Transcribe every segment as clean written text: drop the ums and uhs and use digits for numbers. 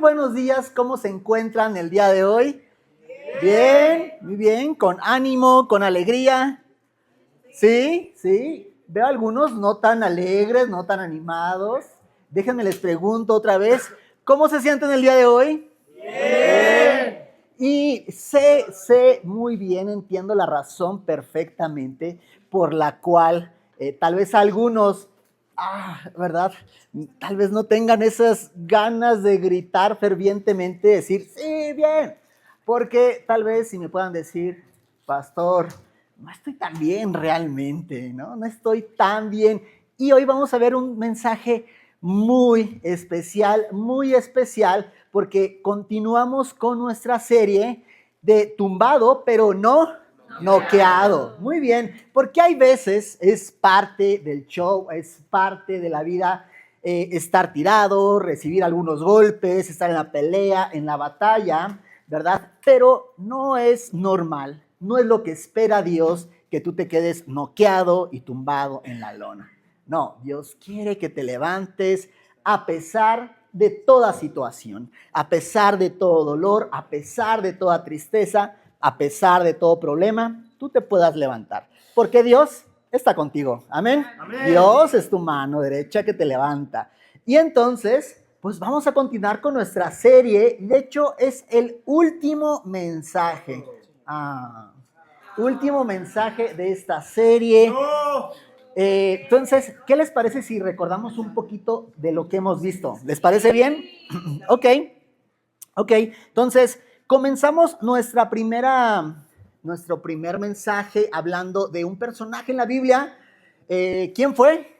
Buenos días, ¿cómo se encuentran el día de hoy? Bien, muy bien, con ánimo, con alegría. Sí, sí, veo algunos no tan alegres, no tan animados. Déjenme les pregunto otra vez, ¿cómo se sienten el día de hoy? Bien. Y sé muy bien, entiendo la razón perfectamente por la cual tal vez algunos, ¿verdad? Tal vez no tengan esas ganas de gritar fervientemente, decir, sí, bien, porque tal vez si me puedan decir, pastor, no estoy tan bien realmente, ¿no? No estoy tan bien. Y hoy vamos a ver un mensaje muy especial, porque continuamos con nuestra serie de tumbado, pero no noqueado. Muy bien, porque hay veces, es parte del show, es parte de la vida, estar tirado, recibir algunos golpes, estar en la pelea, en la batalla, ¿verdad? Pero no es normal, no es lo que espera Dios que tú te quedes noqueado y tumbado en la lona. No, Dios quiere que te levantes a pesar de toda situación, a pesar de todo dolor, a pesar de toda tristeza, a pesar de todo problema, tú te puedas levantar. Porque Dios está contigo. Amén. Amén. Dios es tu mano derecha que te levanta. Y entonces, pues vamos a continuar con nuestra serie. De hecho, es el último mensaje. Último mensaje de esta serie. Entonces, ¿qué les parece si recordamos un poquito de lo que hemos visto? ¿Les parece bien? Ok. Entonces, comenzamos nuestro primer mensaje hablando de un personaje en la Biblia. ¿Quién fue?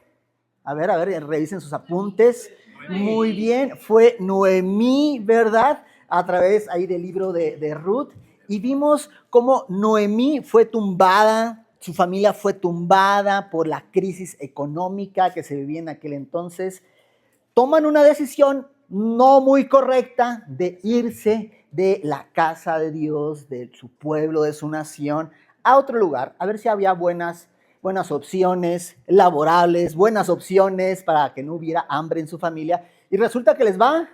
A ver, revisen sus apuntes. Muy bien, fue Noemí, ¿verdad? A través ahí del libro de Ruth. Y vimos cómo Noemí fue tumbada, su familia fue tumbada por la crisis económica que se vivía en aquel entonces. Toman una decisión no muy correcta de irse de la casa de Dios, de su pueblo, de su nación, a otro lugar, a ver si había buenas opciones laborables, buenas opciones para que no hubiera hambre en su familia. Y resulta que les va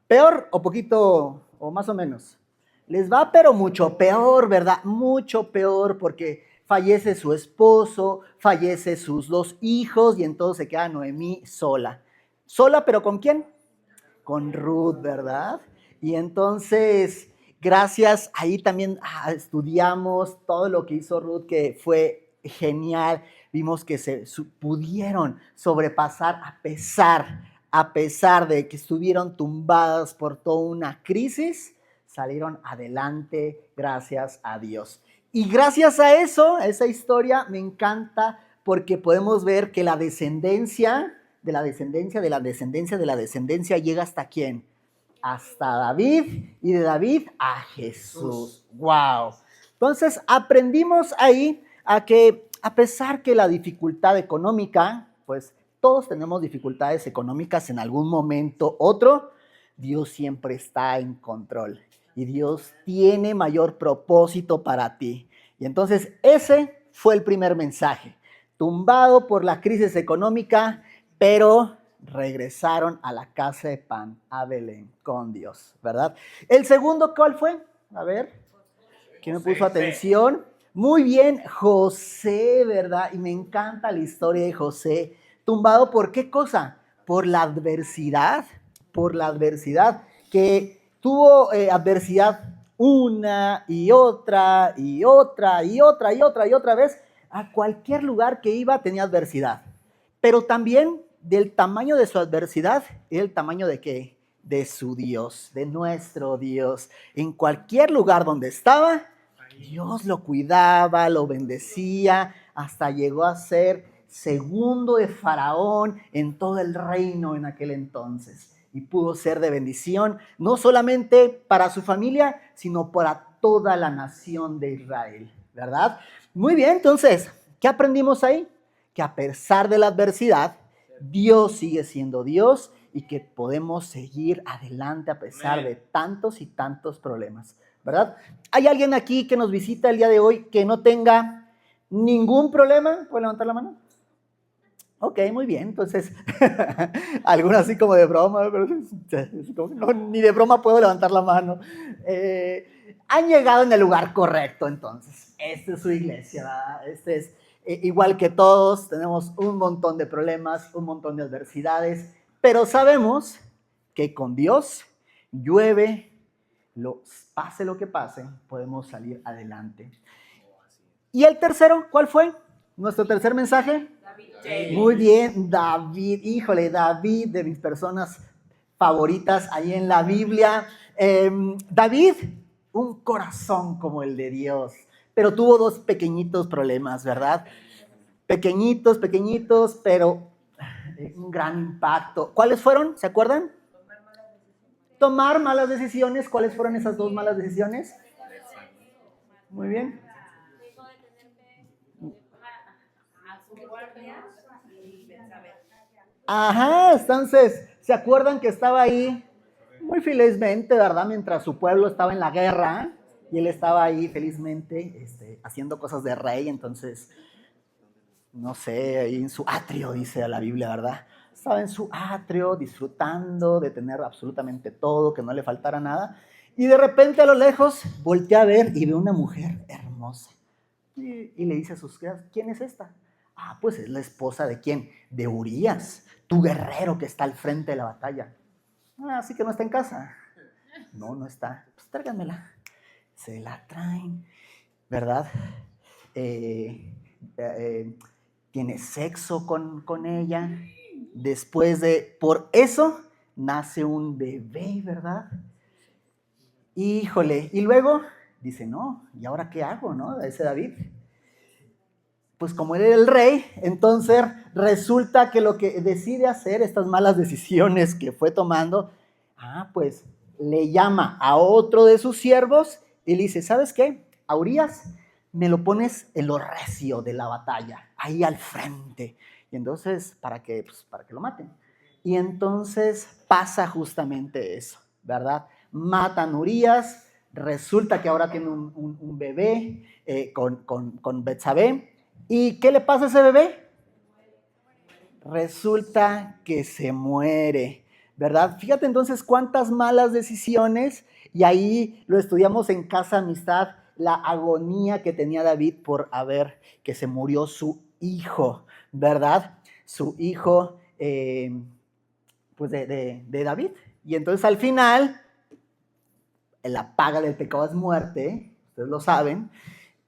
peor o poquito, o más o menos. Les va pero mucho peor, ¿verdad? Mucho peor, porque fallece su esposo, fallece sus 2 hijos y entonces se queda Noemí sola. Sola, pero ¿con quién? Con Ruth, ¿verdad? Y entonces, gracias, ahí también estudiamos todo lo que hizo Ruth, que fue genial. Vimos que se pudieron sobrepasar a pesar de que estuvieron tumbadas por toda una crisis, salieron adelante gracias a Dios. Y gracias a eso, a esa historia, me encanta porque podemos ver que la descendencia llega hasta quién? Hasta David, y de David a Jesús. ¡Wow! Entonces aprendimos ahí a que a pesar que la dificultad económica, pues todos tenemos dificultades económicas en algún momento otro, Dios siempre está en control y Dios tiene mayor propósito para ti. Y entonces ese fue el primer mensaje. Tumbado por la crisis económica, pero regresaron a la casa de pan, a Belén, con Dios, ¿verdad? El segundo, ¿cuál fue? A ver, ¿quién me puso atención? Muy bien, José, ¿verdad? Y me encanta la historia de José. Tumbado por qué cosa? Por la adversidad, que tuvo adversidad una y otra vez. A cualquier lugar que iba tenía adversidad. Pero también del tamaño de su adversidad, el tamaño de qué? De su Dios, de nuestro Dios. En cualquier lugar donde estaba, Dios lo cuidaba, lo bendecía, hasta llegó a ser segundo de Faraón en todo el reino en aquel entonces. Y pudo ser de bendición, no solamente para su familia, sino para toda la nación de Israel, ¿verdad? Muy bien, entonces, ¿qué aprendimos ahí? Que a pesar de la adversidad, Dios sigue siendo Dios y que podemos seguir adelante a pesar de tantos y tantos problemas, ¿verdad? ¿Hay alguien aquí que nos visita el día de hoy que no tenga ningún problema? ¿Puede levantar la mano? Ok, muy bien. Entonces, algunos así como de broma, pero no, ni de broma puedo levantar la mano. Han llegado en el lugar correcto, entonces. Esta es su iglesia, ¿verdad? Este es igual que todos, tenemos un montón de problemas, un montón de adversidades, pero sabemos que con Dios llueve, pase lo que pase, podemos salir adelante. ¿Y el tercero, cuál fue? ¿Nuestro tercer mensaje? David. Muy bien, David. Híjole, David, de mis personas favoritas ahí en la Biblia. David, un corazón como el de Dios, pero tuvo dos pequeñitos problemas, ¿verdad? Pequeñitos, pero un gran impacto. ¿Cuáles fueron? ¿Se acuerdan? Tomar malas decisiones. ¿Cuáles fueron esas dos malas decisiones? Muy bien. Ajá, entonces, ¿se acuerdan que estaba ahí muy felizmente, ¿verdad? Mientras su pueblo estaba en la guerra y él estaba ahí felizmente haciendo cosas de rey, entonces, no sé, ahí en su atrio, dice la Biblia, ¿verdad? Estaba en su atrio disfrutando de tener absolutamente todo, que no le faltara nada, y de repente a lo lejos voltea a ver y ve una mujer hermosa. Y le dice a sus criados, ¿quién es esta? Ah, pues es la esposa de ¿quién? De Urías, tu guerrero que está al frente de la batalla. Ah, así que no está en casa. No, no está. Pues tráiganmela. Se la traen, ¿verdad? Tiene sexo con ella. Después por eso, nace un bebé, ¿verdad? Híjole, y luego dice, no, ¿y ahora qué hago, no? Ese David. Pues como él era el rey, entonces resulta que lo que decide hacer, estas malas decisiones que fue tomando, pues le llama a otro de sus siervos y le dice, ¿sabes qué? A Urías me lo pones en lo recio de la batalla, ahí al frente. Y entonces, para que lo maten. Y entonces pasa justamente eso, ¿verdad? Matan a Urías, resulta que ahora tiene un bebé con Betsabé. ¿Y qué le pasa a ese bebé? Resulta que se muere, ¿verdad? Fíjate entonces cuántas malas decisiones, y ahí lo estudiamos en Casa Amistad, la agonía que tenía David por que se murió su hijo, ¿verdad? Su hijo, pues de David. Y entonces al final, la paga del pecado es muerte, ustedes lo saben,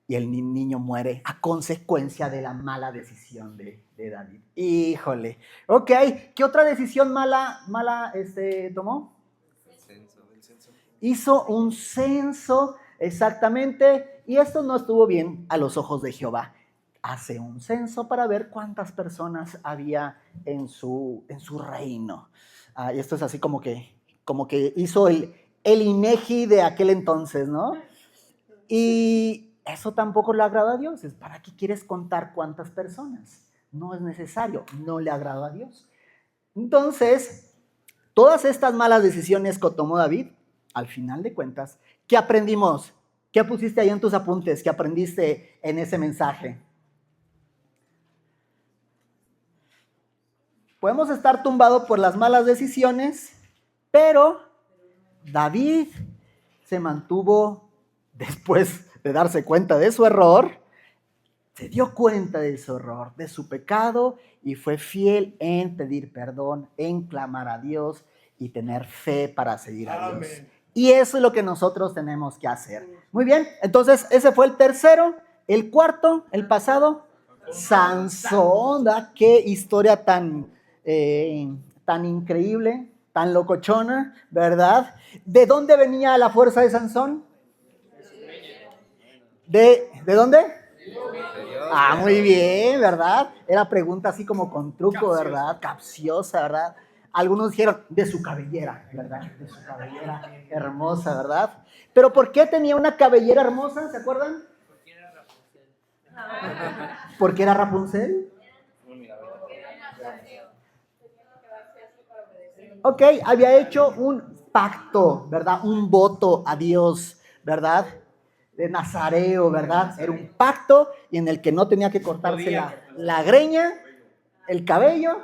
y el niño muere a consecuencia de la mala decisión de David. Híjole. Ok, ¿qué otra decisión mala tomó? El censo. Hizo un censo, exactamente, y esto no estuvo bien a los ojos de Jehová. Hace un censo para ver cuántas personas había en su reino. Y esto es así como que hizo el INEGI de aquel entonces, ¿no? Y eso tampoco le agrada a Dios. ¿Para qué quieres contar cuántas personas? No es necesario, no le agrada a Dios. Entonces, todas estas malas decisiones que tomó David, al final de cuentas, ¿qué aprendimos? ¿Qué pusiste ahí en tus apuntes? ¿Qué aprendiste en ese mensaje? Podemos estar tumbados por las malas decisiones, pero David se mantuvo después de darse cuenta de su error, se dio cuenta de su error, de su pecado, y fue fiel en pedir perdón, en clamar a Dios y tener fe para seguir a Dios. Amén. Y eso es lo que nosotros tenemos que hacer. Muy bien, entonces ese fue el tercero. El cuarto, el pasado, Sansón. Qué historia tan increíble, tan locochona, ¿verdad? ¿De dónde venía la fuerza de Sansón? ¿De dónde? Muy bien, ¿verdad? Era pregunta así como con truco, ¿verdad? Capciosa, ¿verdad? Algunos dijeron de su cabellera, ¿verdad? De su cabellera hermosa, ¿verdad? Pero ¿por qué tenía una cabellera hermosa? ¿Se acuerdan? ¿Por qué era Rapunzel? Ok, había hecho un pacto, ¿verdad? Un voto a Dios, ¿verdad? De nazareo, ¿verdad? Era un pacto y en el que no tenía que cortarse la greña el cabello,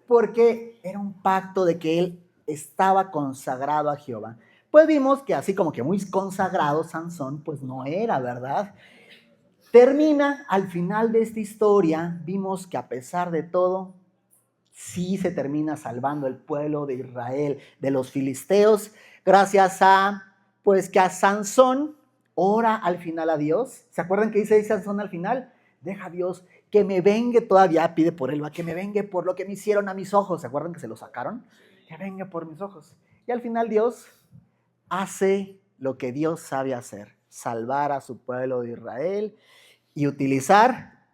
porque era un pacto de que él estaba consagrado a Jehová. Pues vimos que así como que muy consagrado Sansón, pues no era, ¿verdad? Termina al final de esta historia, vimos que a pesar de todo, sí se termina salvando el pueblo de Israel de los filisteos, gracias a, pues que a Sansón ora al final a Dios. ¿Se acuerdan que dice Sansón al final? Deja a Dios que me vengue, todavía pide por él, que me vengue por lo que me hicieron a mis ojos. ¿Se acuerdan que se lo sacaron? Que vengue por mis ojos. Y al final Dios hace lo que Dios sabe hacer, salvar a su pueblo de Israel y utilizar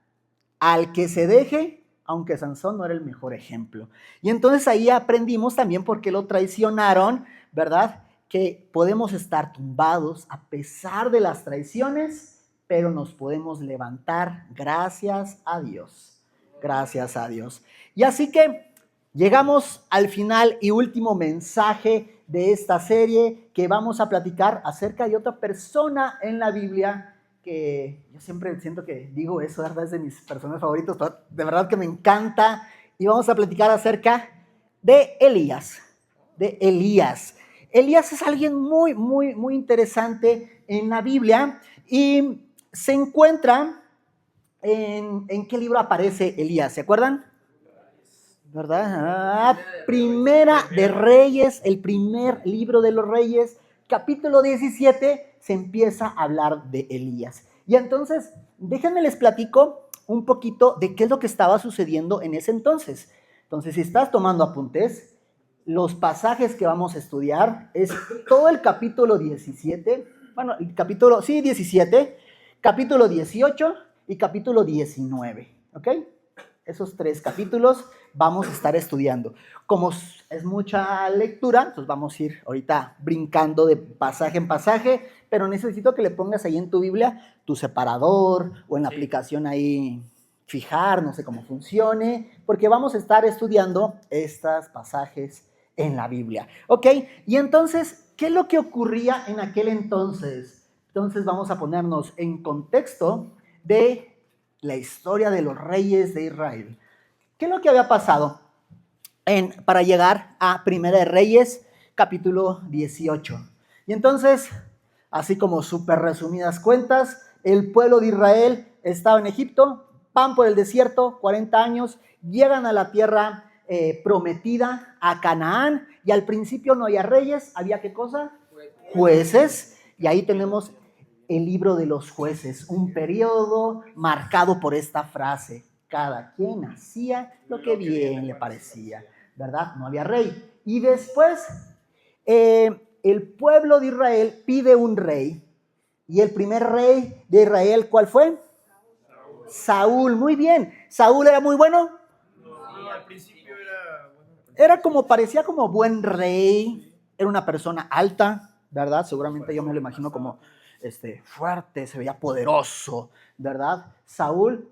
al que se deje, aunque Sansón no era el mejor ejemplo. Y entonces ahí aprendimos también por qué lo traicionaron, ¿verdad? Que podemos estar tumbados a pesar de las traiciones, pero nos podemos levantar gracias a Dios. Gracias a Dios. Y así que llegamos al final y último mensaje de esta serie, que vamos a platicar acerca de otra persona en la Biblia que yo siempre siento que digo eso, ¿verdad? Es de mis personajes favoritos, de verdad que me encanta. Y vamos a platicar acerca de Elías, de Elías. Elías es alguien muy, muy, muy interesante en la Biblia y se encuentra ¿en qué libro aparece Elías? ¿Se acuerdan? ¿Verdad? Primera de Reyes, el primer libro de los Reyes, capítulo 17, se empieza a hablar de Elías. Y entonces, déjenme les platico un poquito de qué es lo que estaba sucediendo en ese entonces. Entonces, si estás tomando apuntes, los pasajes que vamos a estudiar es todo el capítulo 17, bueno, el capítulo, sí, 17, capítulo 18 y capítulo 19, ¿ok? Esos 3 capítulos vamos a estar estudiando. Como es mucha lectura, pues vamos a ir ahorita brincando de pasaje en pasaje, pero necesito que le pongas ahí en tu Biblia tu separador o en la aplicación ahí fijar, no sé cómo funcione, porque vamos a estar estudiando estos pasajes en la Biblia. ¿Ok? Y entonces, ¿qué es lo que ocurría en aquel entonces? Entonces vamos a ponernos en contexto de la historia de los reyes de Israel. ¿Qué es lo que había pasado para llegar a Primera de Reyes, capítulo 18? Y entonces, así como súper resumidas cuentas, el pueblo de Israel estaba en Egipto, van por el desierto, 40 años, llegan a la tierra prometida, a Canaán, y al principio no había reyes, ¿había qué cosa? Jueces, y ahí tenemos el libro de los jueces, un periodo marcado por esta frase: cada quien hacía lo que bien le parecía, ¿verdad? No había rey. Y después el pueblo de Israel pide un rey, y el primer rey de Israel, ¿cuál fue? Saúl. Muy bien. ¿Saúl era muy bueno? No, al principio era bueno. Era como, parecía como buen rey, era una persona alta, ¿verdad? Seguramente yo me lo imagino como fuerte, se veía poderoso, ¿verdad? Saúl.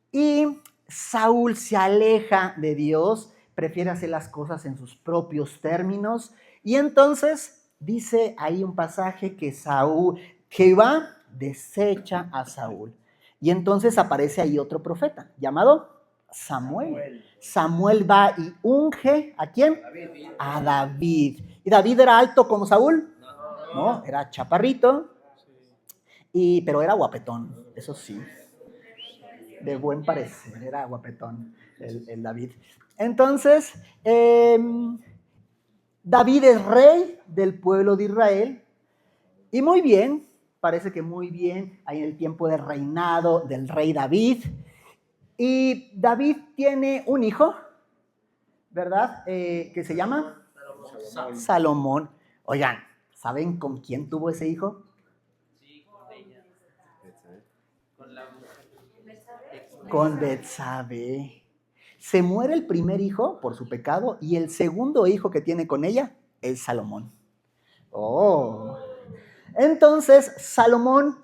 Y Saúl se aleja de Dios, prefiere hacer las cosas en sus propios términos. Y entonces dice ahí un pasaje que Jehová desecha a Saúl. Y entonces aparece ahí otro profeta llamado Samuel. Samuel va y unge ¿a quién? A David. ¿Y David era alto como Saúl? No, era chaparrito, pero era guapetón, eso sí. De buen parecer, era guapetón el David. Entonces, David es rey del pueblo de Israel. Y muy bien, parece que muy bien, ahí en el tiempo de reinado del rey David. Y David tiene un hijo, ¿verdad? Que se llama Salomón. Oigan, ¿saben con quién tuvo ese hijo? Sí, con ella. Con la mujer. Con Betsabe. Se muere el primer hijo por su pecado y el segundo hijo que tiene con ella es Salomón. Oh. Entonces, Salomón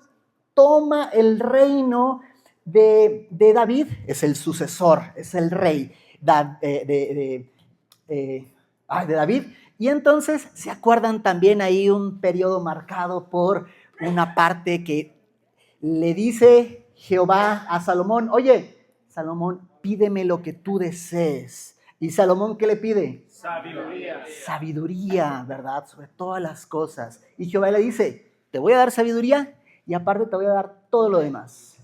toma el reino de David, es el sucesor, es el rey de David. Y entonces, ¿se acuerdan también ahí un periodo marcado por una parte que le dice Jehová a Salomón? Oye, Salomón, pídeme lo que tú desees. ¿Y Salomón qué le pide? Sabiduría. Sabiduría, ¿verdad? Sobre todas las cosas. Y Jehová le dice, te voy a dar sabiduría y aparte te voy a dar todo lo demás.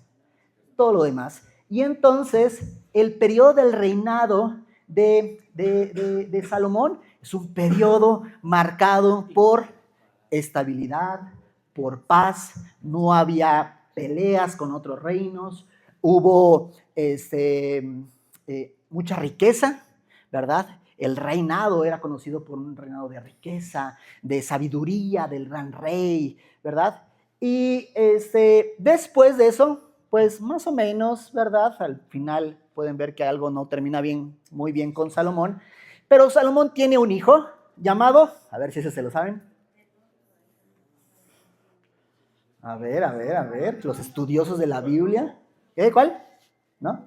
Todo lo demás. Y entonces el periodo del reinado de Salomón es un periodo marcado por estabilidad, por paz. No había peleas con otros reinos. Hubo mucha riqueza, ¿verdad? El reinado era conocido por un reinado de riqueza, de sabiduría, del gran rey, ¿verdad? Y después de eso, pues más o menos, ¿verdad? Al final pueden ver que algo no termina bien, muy bien con Salomón. Pero Salomón tiene un hijo llamado, a ver si ese se lo saben. A ver, los estudiosos de la Biblia. ¿Qué? ¿Cuál? ¿No?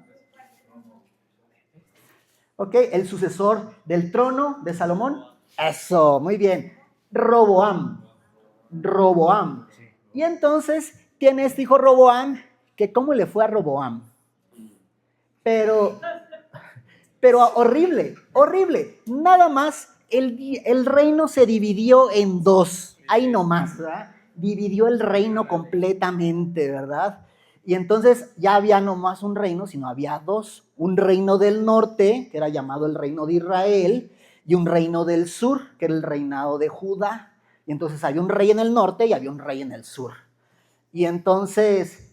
Ok, el sucesor del trono de Salomón. Eso, muy bien. Roboam. Y entonces tiene este hijo Roboam, que ¿cómo le fue a Roboam? Pero horrible. Nada más, el reino se dividió en dos. Ahí nomás, ¿verdad? Dividió el reino completamente, ¿verdad? Y entonces ya había no más un reino, sino había dos. Un reino del norte, que era llamado el reino de Israel, y un reino del sur, que era el reinado de Judá. Y entonces había un rey en el norte y había un rey en el sur. Y entonces,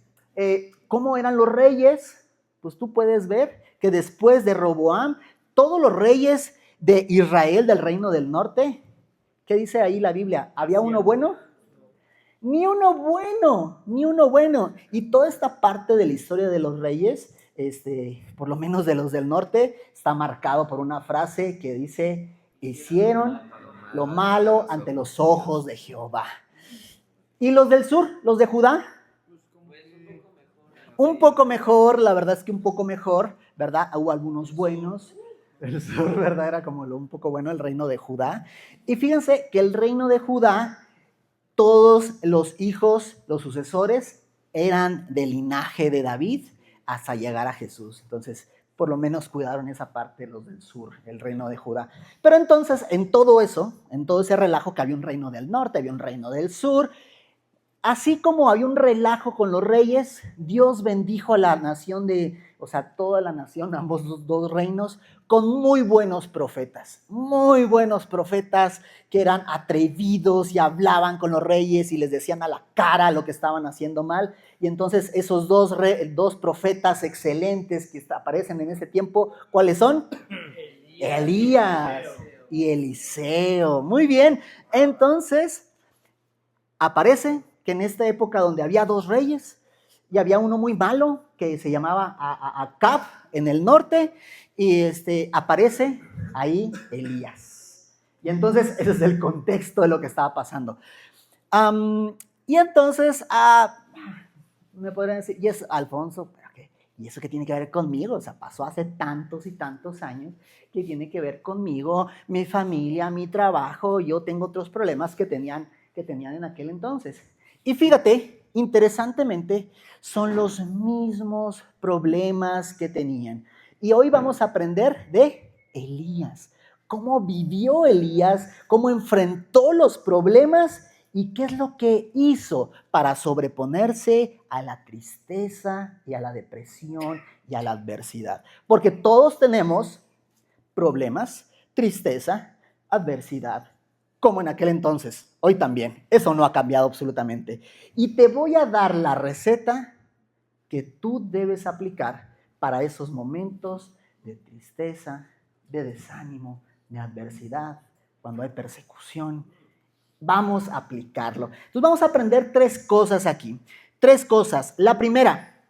¿cómo eran los reyes? Pues tú puedes ver que después de Roboam, todos los reyes de Israel, del reino del norte, ¿qué dice ahí la Biblia? ¿Había uno bueno? Ni uno bueno. Y toda esta parte de la historia de los reyes, por lo menos de los del norte, está marcado por una frase que dice, hicieron lo malo ante los ojos de Jehová. ¿Y los del sur, los de Judá? Un poco mejor, la verdad es que un poco mejor, ¿verdad? Hubo algunos buenos. El sur, ¿verdad? Era como un poco bueno el reino de Judá. Y fíjense que el reino de Judá, todos los hijos, los sucesores, eran del linaje de David hasta llegar a Jesús. Entonces, por lo menos cuidaron esa parte los del sur, el reino de Judá. Pero entonces, en todo eso, en todo ese relajo que había un reino del norte, había un reino del sur, así como había un relajo con los reyes, Dios bendijo a la nación toda la nación, ambos dos reinos, con muy buenos profetas que eran atrevidos y hablaban con los reyes y les decían a la cara lo que estaban haciendo mal. Y entonces esos dos profetas excelentes que aparecen en ese tiempo, ¿cuáles son? Elías y Eliseo. Muy bien, entonces aparece que en esta época donde había dos reyes y había uno muy malo que se llamaba Acab en el norte y aparece ahí Elías. Y entonces ese es el contexto de lo que estaba pasando. Y entonces me podrían decir, y es Alfonso, ¿pero qué? ¿Y eso qué tiene que ver conmigo? O sea, pasó hace tantos y tantos años. ¿Qué tiene que ver conmigo? Mi familia, mi trabajo, yo tengo otros problemas que tenían en aquel entonces. Y fíjate, interesantemente, son los mismos problemas que tenían. Y hoy vamos a aprender de Elías. Cómo vivió Elías, cómo enfrentó los problemas y qué es lo que hizo para sobreponerse a la tristeza y a la depresión y a la adversidad. Porque todos tenemos problemas, tristeza, adversidad, como en aquel entonces, hoy también. Eso no ha cambiado absolutamente. Y te voy a dar la receta que tú debes aplicar para esos momentos de tristeza, de desánimo, de adversidad, cuando hay persecución. Vamos a aplicarlo. Entonces vamos a aprender 3 cosas aquí. 3 cosas. La primera,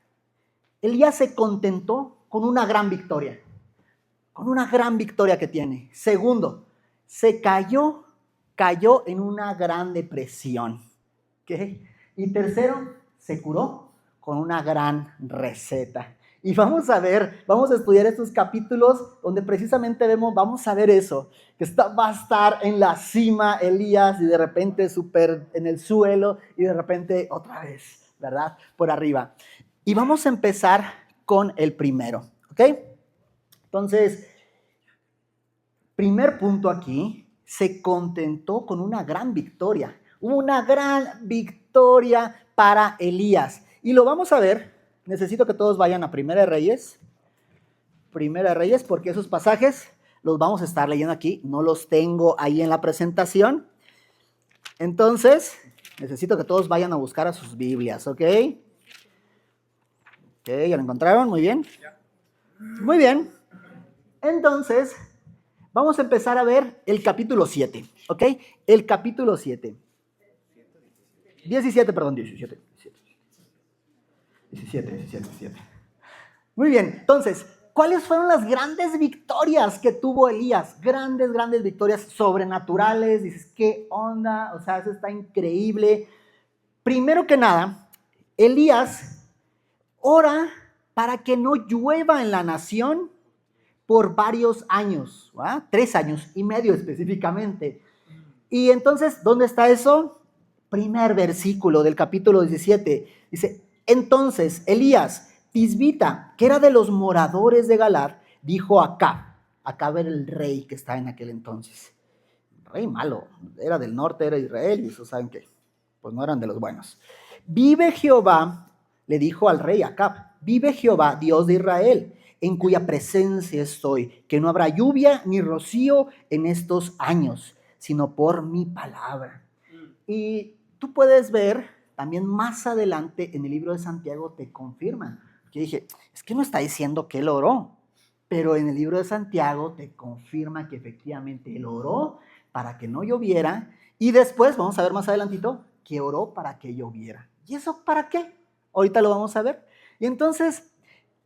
Elías se contentó con una gran victoria. Con una gran victoria que tiene. Segundo, se cayó en una gran depresión. ¿Okay? Y tercero, se curó con una gran receta. Y vamos a estudiar estos capítulos donde precisamente vamos a ver eso, que va a estar en la cima Elías y de repente súper en el suelo y de repente otra vez, ¿verdad? Por arriba. Y vamos a empezar con el primero, ¿ok? Entonces, primer punto aquí, se contentó con una gran victoria para Elías. Y lo vamos a ver, necesito que todos vayan a Primera de Reyes, porque esos pasajes los vamos a estar leyendo aquí, no los tengo ahí en la presentación. Entonces, necesito que todos vayan a buscar a sus Biblias, ¿ok? Ok, ¿ya lo encontraron? Muy bien. Muy bien. Entonces, vamos a empezar a ver el capítulo 7, ¿ok? El capítulo 7. 17. Muy bien, entonces, ¿cuáles fueron las grandes victorias que tuvo Elías? Grandes victorias sobrenaturales. Dices, ¿qué onda? O sea, eso está increíble. Primero que nada, Elías ora para que no llueva en la nación por varios años, ¿verdad? 3 años y medio específicamente. Y entonces, ¿dónde está eso? Primer versículo del capítulo 17. Dice, entonces Elías, tisbita, que era de los moradores de Galad, dijo a Acab era el rey que estaba en aquel entonces. Rey malo, era del norte, era Israel, y eso saben que pues no eran de los buenos. Vive Jehová, le dijo al rey Acab, vive Jehová, Dios de Israel, en cuya presencia estoy, que no habrá lluvia ni rocío en estos años, sino por mi palabra. Y tú puedes ver también más adelante en el libro de Santiago te confirman. Yo dije, es que no está diciendo que él oró, pero en el libro de Santiago te confirma que efectivamente él oró para que no lloviera y después, vamos a ver más adelantito, que oró para que lloviera. ¿Y eso para qué? Ahorita lo vamos a ver. Y entonces,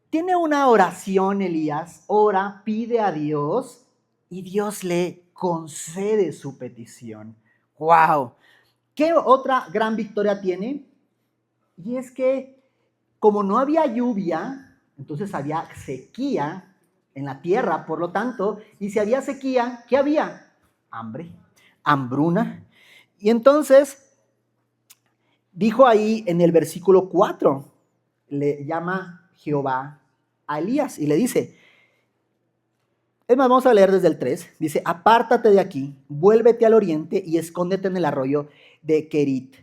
tiene una oración Elías, ora, pide a Dios y Dios le concede su petición. ¡Wow! ¿Qué otra gran victoria tiene? Y es que como no había lluvia, entonces había sequía en la tierra, por lo tanto, y si había sequía, ¿qué había? Hambre, hambruna. Y entonces, dijo ahí en el versículo 4, le llama Jehová a Elías y le dice, es más, vamos a leer desde el 3, dice, apártate de aquí, vuélvete al oriente y escóndete en el arroyo de Kerit,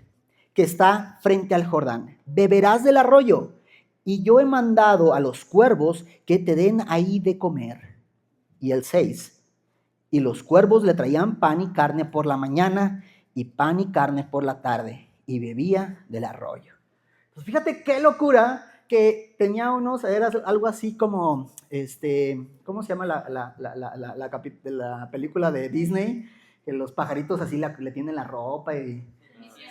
que está frente al Jordán. Beberás del arroyo, y yo he mandado a los cuervos que te den ahí de comer. Y el 6, y los cuervos le traían pan y carne por la mañana, y pan y carne por la tarde, y bebía del arroyo. Pues fíjate qué locura que tenía unos, era algo así como, ¿cómo se llama la película de Disney? Que los pajaritos así le tienen la ropa y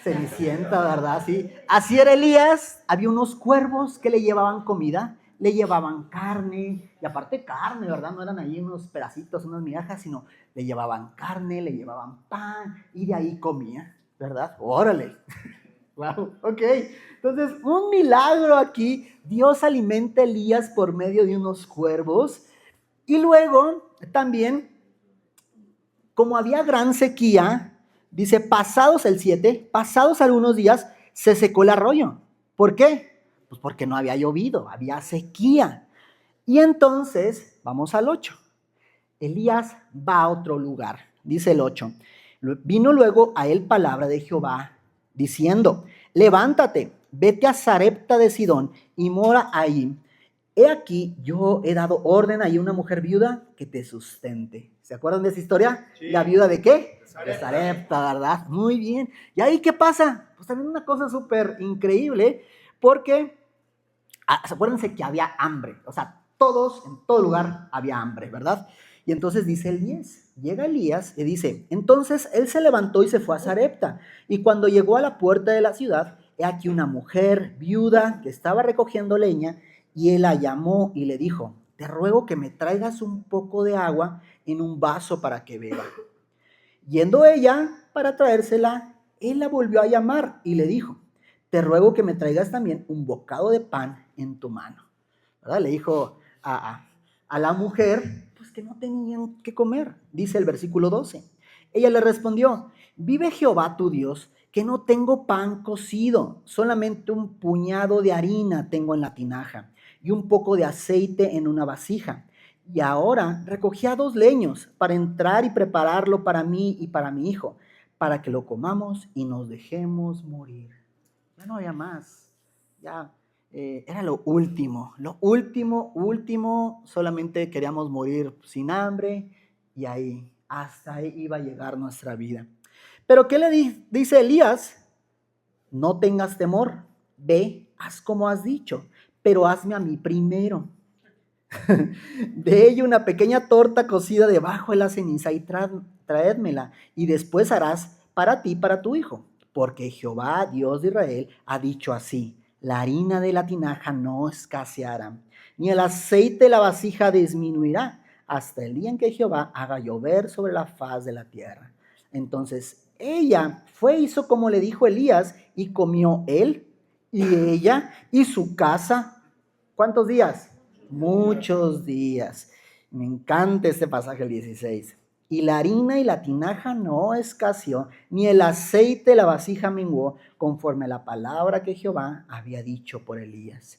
Cenicienta, ¿verdad? Sí. Así era Elías, había unos cuervos que le llevaban comida, le llevaban carne, y aparte carne, ¿verdad? No eran ahí unos pedacitos, unas migajas, sino le llevaban carne, le llevaban pan, y de ahí comía, ¿verdad? ¡Órale! Wow, ok. Entonces, un milagro aquí. Dios alimenta a Elías por medio de unos cuervos. Y luego, también, como había gran sequía, dice, pasados el 7, pasados algunos días, se secó el arroyo. ¿Por qué? Pues porque no había llovido, había sequía. Y entonces, vamos al 8. Elías va a otro lugar. Dice el 8. Vino luego a él palabra de Jehová, diciendo, levántate, vete a Sarepta de Sidón y mora ahí. He aquí, yo he dado orden ahí a una mujer viuda que te sustente. ¿Se acuerdan de esa historia? Sí. ¿La viuda de qué? De Sarepta, ¿verdad? Muy bien. ¿Y ahí qué pasa? Pues también una cosa súper increíble, porque acuérdense que había hambre. O sea, todos, en todo lugar había hambre, ¿verdad? Y entonces dice el 10, llega Elías y dice, entonces él se levantó y se fue a Sarepta. Y cuando llegó a la puerta de la ciudad, he aquí una mujer viuda que estaba recogiendo leña, y él la llamó y le dijo, te ruego que me traigas un poco de agua en un vaso para que beba. Yendo ella para traérsela, él la volvió a llamar y le dijo, te ruego que me traigas también un bocado de pan en tu mano. ¿Verdad? Le dijo a la mujer, pues que no tenían que comer. Dice el versículo 12. Ella le respondió, vive Jehová tu Dios, que no tengo pan cocido, solamente un puñado de harina tengo en la tinaja y un poco de aceite en una vasija. Y ahora recogía 2 leños para entrar y prepararlo para mí y para mi hijo, para que lo comamos y nos dejemos morir. Ya no había más. Ya era lo último. Lo último, último. Solamente queríamos morir sin hambre y ahí, hasta ahí iba a llegar nuestra vida. Pero ¿qué le dice Elías? No tengas temor. Ve, haz como has dicho, pero hazme a mí primero. De ella una pequeña torta cocida debajo de la ceniza y traédmela, y después harás para ti y para tu hijo, porque Jehová, Dios de Israel, ha dicho así: la harina de la tinaja no escaseará, ni el aceite de la vasija disminuirá, hasta el día en que Jehová haga llover sobre la faz de la tierra. Entonces ella fue, hizo como le dijo Elías, y comió él y ella y su casa. ¿Cuántos días? Muchos días. Me encanta este pasaje, el 16. Y la harina y la tinaja no escaseó, ni el aceite de la vasija menguó, conforme a la palabra que Jehová había dicho por Elías.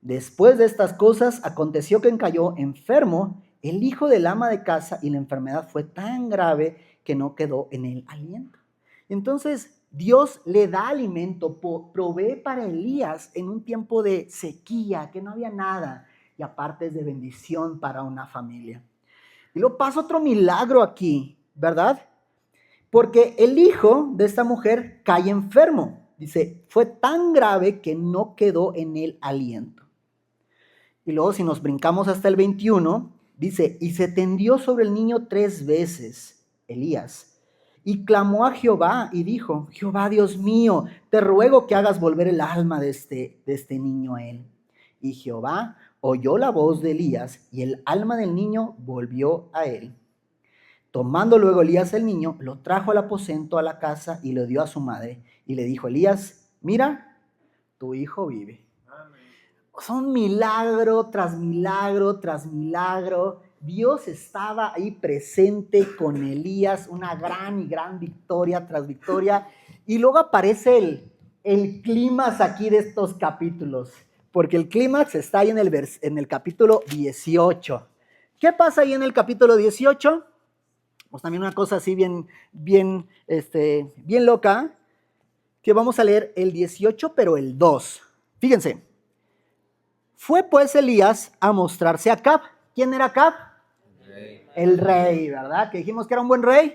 Después de estas cosas, aconteció que cayó enfermo el hijo del ama de casa, y la enfermedad fue tan grave que no quedó en él aliento. Entonces Dios le da alimento, provee para Elías en un tiempo de sequía, que no había nada, y aparte es de bendición para una familia. Y luego pasa otro milagro aquí, ¿verdad? Porque el hijo de esta mujer cae enfermo. Dice, fue tan grave que no quedó en él aliento. Y luego si nos brincamos hasta el 21, dice, y se tendió sobre el niño 3 veces, Elías, y clamó a Jehová y dijo, Jehová Dios mío, te ruego que hagas volver el alma de este niño a él. Y Jehová oyó la voz de Elías, y el alma del niño volvió a él. Tomando luego Elías el niño, lo trajo al aposento, a la casa, y lo dio a su madre. Y le dijo Elías, mira, tu hijo vive. Son milagro tras milagro tras milagro. Dios estaba ahí presente con Elías, una gran y gran victoria tras victoria. Y luego aparece el clímax aquí de estos capítulos, porque el clímax está ahí en el capítulo 18. ¿Qué pasa ahí en el capítulo 18? Pues también una cosa así bien loca, que vamos a leer el 18, pero el 2. Fíjense. Fue pues Elías a mostrarse a Acab. ¿Quién era Acab? El rey, ¿verdad? Que dijimos que era un buen rey.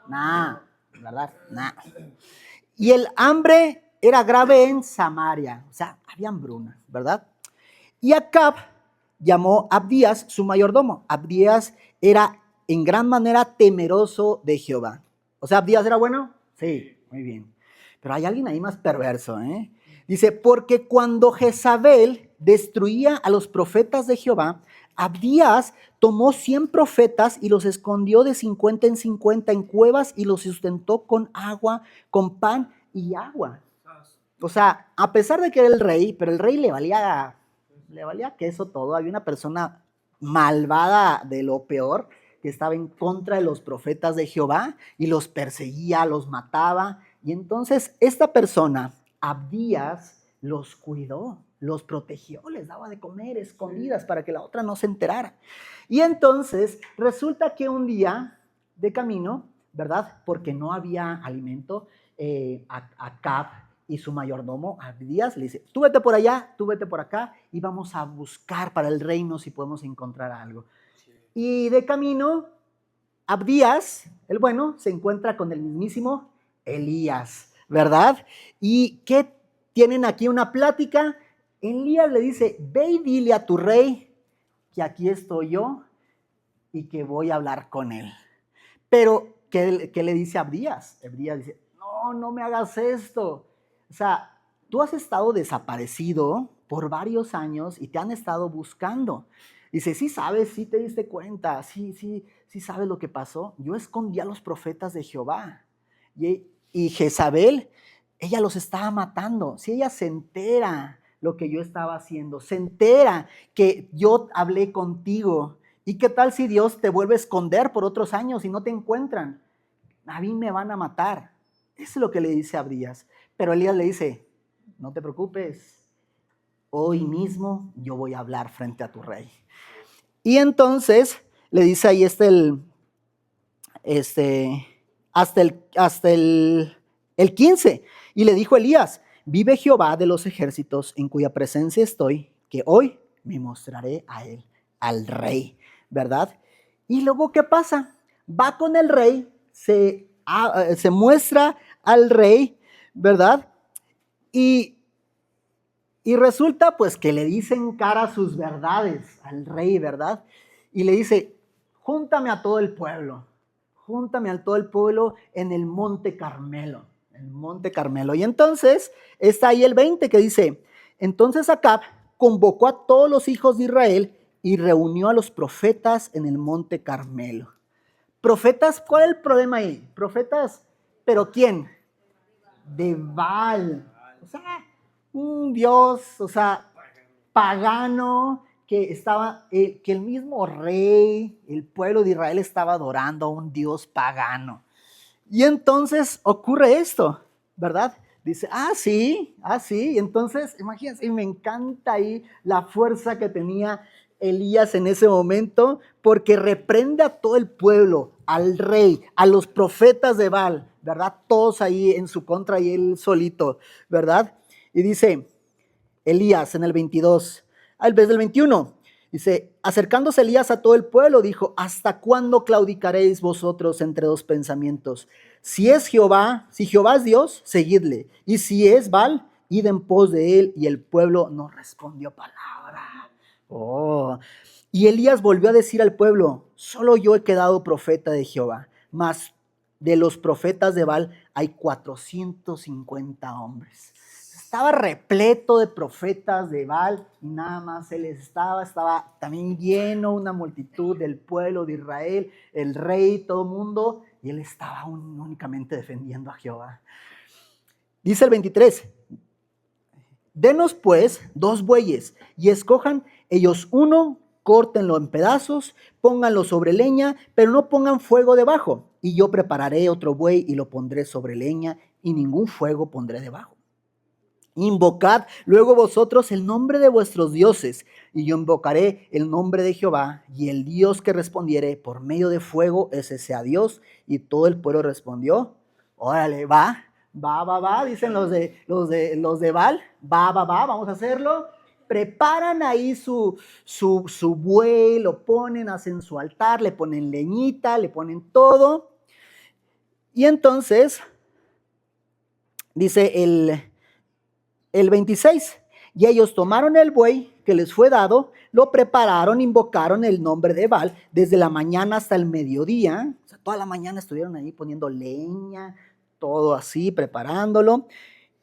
Nah, ¿verdad? Nah. Y el hambre era grave en Samaria. O sea, había hambruna, ¿verdad? Y Acab llamó a Abdías su mayordomo. Abdías era en gran manera temeroso de Jehová. O sea, ¿Abdías era bueno? Sí, muy bien. Pero hay alguien ahí más perverso, ¿eh? Dice, porque cuando Jezabel destruía a los profetas de Jehová, Abdías tomó 100 profetas y los escondió de 50 en 50 en cuevas y los sustentó con agua, con pan y agua. O sea, a pesar de que era el rey, pero el rey le valía queso todo. Había una persona malvada de lo peor que estaba en contra de los profetas de Jehová y los perseguía, los mataba. Y entonces esta persona, Abdías, los cuidó, los protegió, les daba de comer escondidas para que la otra no se enterara. Y entonces resulta que un día de camino, ¿verdad? Porque no había alimento, Acab y su mayordomo, Abdías, le dice, tú vete por allá, tú vete por acá y vamos a buscar para el reino si podemos encontrar algo. Y de camino, Abdías, el bueno, se encuentra con el mismísimo Elías, ¿verdad? ¿Y qué tienen aquí? Una plática. Elías le dice, ve y dile a tu rey que aquí estoy yo y que voy a hablar con él. Pero, ¿qué le dice Abdías? Abdías dice, no me hagas esto. O sea, tú has estado desaparecido por varios años y te han estado buscando. Dice, sí sabes, sí te diste cuenta, sí sabes lo que pasó. Yo escondí a los profetas de Jehová. Y Jezabel, ella los estaba matando. Si ella se entera lo que yo estaba haciendo, se entera que yo hablé contigo, ¿y qué tal si Dios te vuelve a esconder por otros años y no te encuentran? A mí me van a matar. Eso es lo que le dice a Abdías. Pero Elías le dice, no te preocupes, hoy mismo yo voy a hablar frente a tu rey. Y entonces le dice ahí hasta el 15. Y le dijo Elías, vive Jehová de los ejércitos en cuya presencia estoy, que hoy me mostraré a él, al rey, ¿verdad? Y luego, ¿qué pasa? Va con el rey, se muestra al rey, ¿verdad? Y resulta pues que le dicen cara sus verdades al rey, ¿verdad? Y le dice, júntame a todo el pueblo en el monte Carmelo, Y entonces está ahí el 20 que dice, entonces Acab convocó a todos los hijos de Israel y reunió a los profetas en el monte Carmelo. Profetas, ¿cuál es el problema ahí? Profetas, ¿pero quién? De Baal. O sea, un dios, pagano, que estaba, que el mismo rey, el pueblo de Israel estaba adorando a un dios pagano. Y entonces ocurre esto, ¿verdad? Dice, sí. Y entonces, imagínense, y me encanta ahí la fuerza que tenía Elías en ese momento, porque reprende a todo el pueblo, al rey, a los profetas de Baal, ¿verdad? Todos ahí en su contra y él solito, ¿verdad? Y dice Elías en el 22, al vez del 21, dice, acercándose Elías a todo el pueblo, dijo, ¿hasta cuándo claudicaréis vosotros entre dos pensamientos? Si Jehová es Dios, seguidle. Y si es Baal, id en pos de él. Y el pueblo no respondió palabra. Y Elías volvió a decir al pueblo, solo yo he quedado profeta de Jehová, mas de los profetas de Baal hay 450 hombres. Estaba repleto de profetas de Baal y nada más él estaba también lleno una multitud del pueblo de Israel, el rey, todo el mundo, y él estaba únicamente defendiendo a Jehová. Dice el 23, denos pues 2 bueyes y escojan ellos uno, córtenlo en pedazos, pónganlo sobre leña, pero no pongan fuego debajo, y yo prepararé otro buey y lo pondré sobre leña y ningún fuego pondré debajo. Invocad luego vosotros el nombre de vuestros dioses, y yo invocaré el nombre de Jehová, y el Dios que respondiere por medio de fuego, ese sea Dios. Y todo el pueblo respondió, órale, va, dicen los de Baal, va, vamos a hacerlo. Preparan ahí su buey, lo ponen, hacen su altar, le ponen leñita, le ponen todo. Y entonces, dice el 26, y ellos tomaron el buey que les fue dado, lo prepararon, invocaron el nombre de Baal desde la mañana hasta el mediodía. O sea, toda la mañana estuvieron ahí poniendo leña, todo así, preparándolo,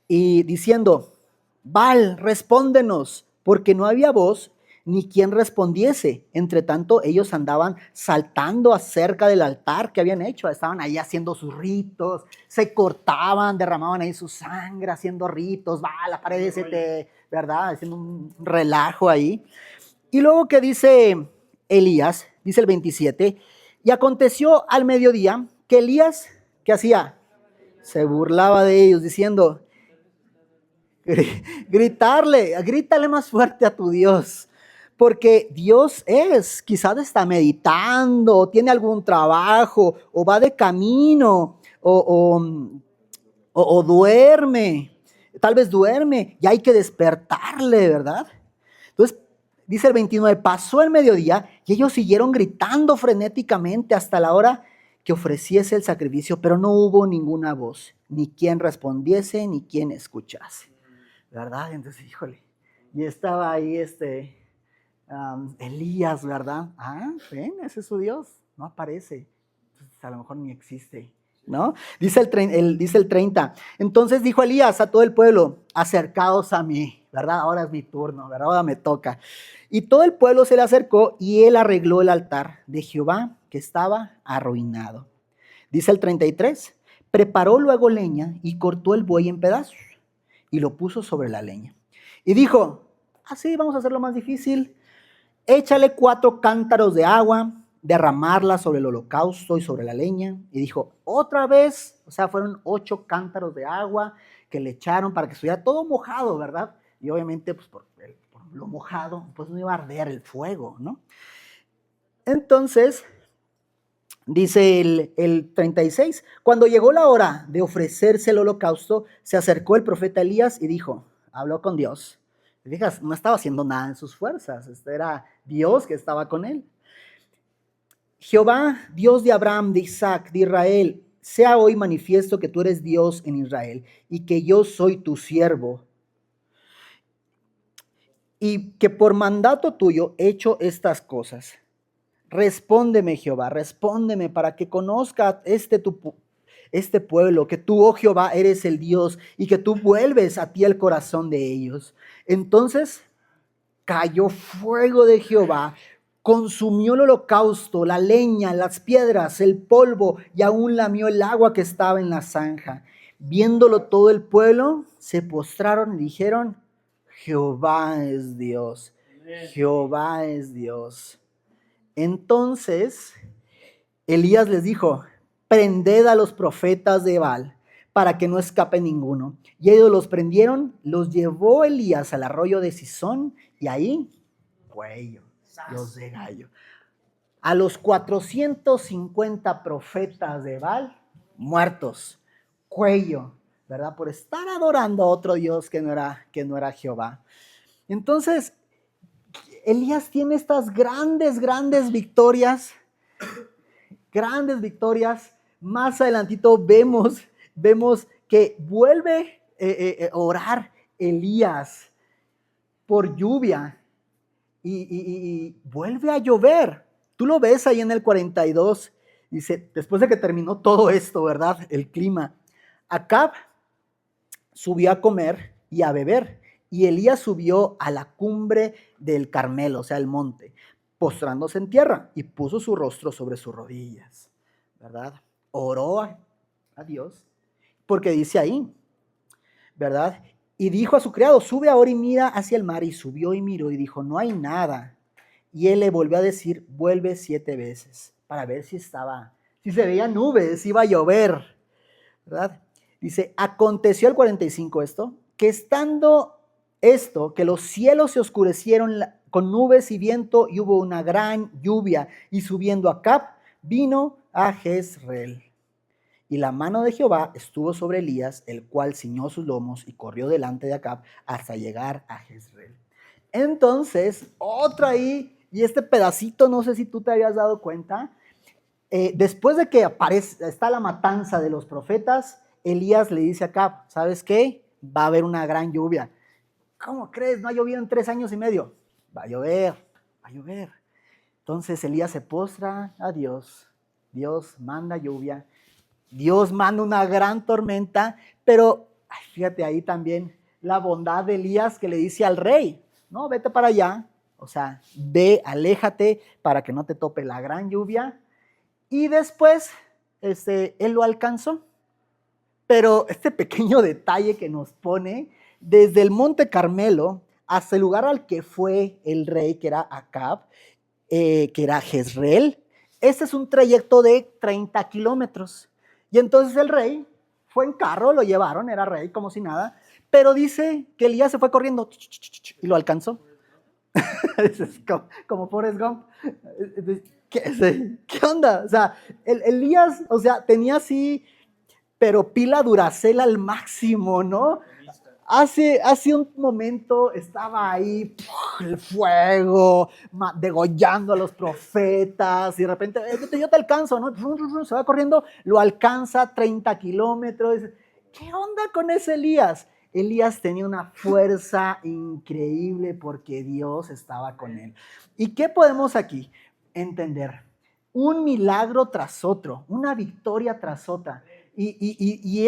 y diciendo, Baal, respóndenos, porque no había voz ni quien respondiese. Entre tanto, ellos andaban saltando acerca del altar que habían hecho. Estaban ahí haciendo sus ritos, se cortaban, derramaban ahí su sangre, haciendo ritos. Va, la pared ¿verdad? Haciendo un relajo ahí. Y luego que dice Elías, dice el 27, y aconteció al mediodía que Elías, ¿qué hacía? Se burlaba de ellos diciendo, grítale más fuerte a tu Dios, porque Dios quizás está meditando, o tiene algún trabajo, o va de camino, o duerme, tal vez duerme, y hay que despertarle, ¿verdad? Entonces, dice el 29, pasó el mediodía, y ellos siguieron gritando frenéticamente hasta la hora que ofreciese el sacrificio, pero no hubo ninguna voz, ni quien respondiese, ni quien escuchase. ¿Verdad? Entonces, híjole, y estaba ahí Elías, ¿verdad? Ven, ese es su Dios, no aparece, entonces, a lo mejor ni existe, ¿no? Dice el 30, entonces dijo Elías a todo el pueblo, acercaos a mí, ¿verdad? Ahora es mi turno, ¿verdad? Ahora me toca. Y todo el pueblo se le acercó y él arregló el altar de Jehová que estaba arruinado. Dice el 33, preparó luego leña y cortó el buey en pedazos y lo puso sobre la leña. Y dijo, así vamos a hacerlo más difícil. Échale 4 cántaros de agua, derramarla sobre el holocausto y sobre la leña. Y dijo, otra vez, o sea, fueron 8 cántaros de agua que le echaron para que estuviera todo mojado, ¿verdad? Y obviamente, pues por lo mojado, pues no iba a arder el fuego, ¿no? Entonces, dice el 36, cuando llegó la hora de ofrecerse el holocausto, se acercó el profeta Elías y dijo, habló con Dios. Fijas, no estaba haciendo nada en sus fuerzas, este era Dios que estaba con él. Jehová, Dios de Abraham, de Isaac, de Israel, sea hoy manifiesto que tú eres Dios en Israel y que yo soy tu siervo y que por mandato tuyo he hecho estas cosas. Respóndeme, Jehová, respóndeme para que conozca este pueblo, que tú, oh Jehová, eres el Dios y que tú vuelves a ti el corazón de ellos. Entonces cayó fuego de Jehová, consumió el holocausto, la leña, las piedras, el polvo y aún lamió el agua que estaba en la zanja. Viéndolo todo el pueblo, se postraron y dijeron, Jehová es Dios, Jehová es Dios. Entonces Elías les dijo, prended a los profetas de Baal para que no escape ninguno. Y ellos los prendieron, los llevó Elías al arroyo de Sison y ahí, cuello, los de gallo. A los 450 profetas de Baal muertos, cuello, ¿verdad? Por estar adorando a otro Dios que no era Jehová. Entonces, Elías tiene estas grandes victorias. Más adelantito vemos que vuelve a orar Elías por lluvia y vuelve a llover. Tú lo ves ahí en el 42, dice, después de que terminó todo esto, ¿verdad? El clima. Acab subió a comer y a beber, y Elías subió a la cumbre del Carmelo, o sea, el monte, postrándose en tierra, y puso su rostro sobre sus rodillas, ¿verdad? Oró a Dios, porque dice ahí, ¿verdad? Y dijo a su criado, sube ahora y mira hacia el mar, y subió y miró, y dijo, no hay nada. Y él le volvió a decir, vuelve 7 veces, para ver si se veían nubes, si iba a llover, ¿verdad? Dice, aconteció el 45 esto, que estando esto, que los cielos se oscurecieron con nubes y viento, y hubo una gran lluvia, y subiendo Acab, vino a Jezreel. Y la mano de Jehová estuvo sobre Elías, el cual ciñó sus lomos y corrió delante de Acab hasta llegar a Jezreel. Entonces, otra ahí, y este pedacito, no sé si tú te habías dado cuenta, después de que está la matanza de los profetas, Elías le dice a Acab, ¿sabes qué? Va a haber una gran lluvia. ¿Cómo crees? No ha llovido en 3 años y medio. Va a llover. Entonces Elías se postra a Dios. Dios manda lluvia. Dios manda una gran tormenta, pero fíjate ahí también la bondad de Elías que le dice al rey, no, vete para allá, o sea, ve, aléjate para que no te tope la gran lluvia. Y después, él lo alcanzó. Pero este pequeño detalle que nos pone, desde el Monte Carmelo hasta el lugar al que fue el rey, que era Acab, que era Jezreel, este es un trayecto de 30 kilómetros. Y entonces el rey fue en carro, lo llevaron, era rey como si nada, pero dice que Elías se fue corriendo y lo alcanzó. Es como Forrest Gump. ¿Qué onda? O sea, Elías, o sea, tenía así, pero pila Duracell al máximo, ¿no? Hace un momento estaba ahí, el fuego, degollando a los profetas, y de repente, yo te alcanzo, ¿no? Se va corriendo, lo alcanza 30 kilómetros. ¿Qué onda con ese Elías? Elías tenía una fuerza increíble porque Dios estaba con él. ¿Y qué podemos aquí entender? Un milagro tras otro, una victoria tras otra. Y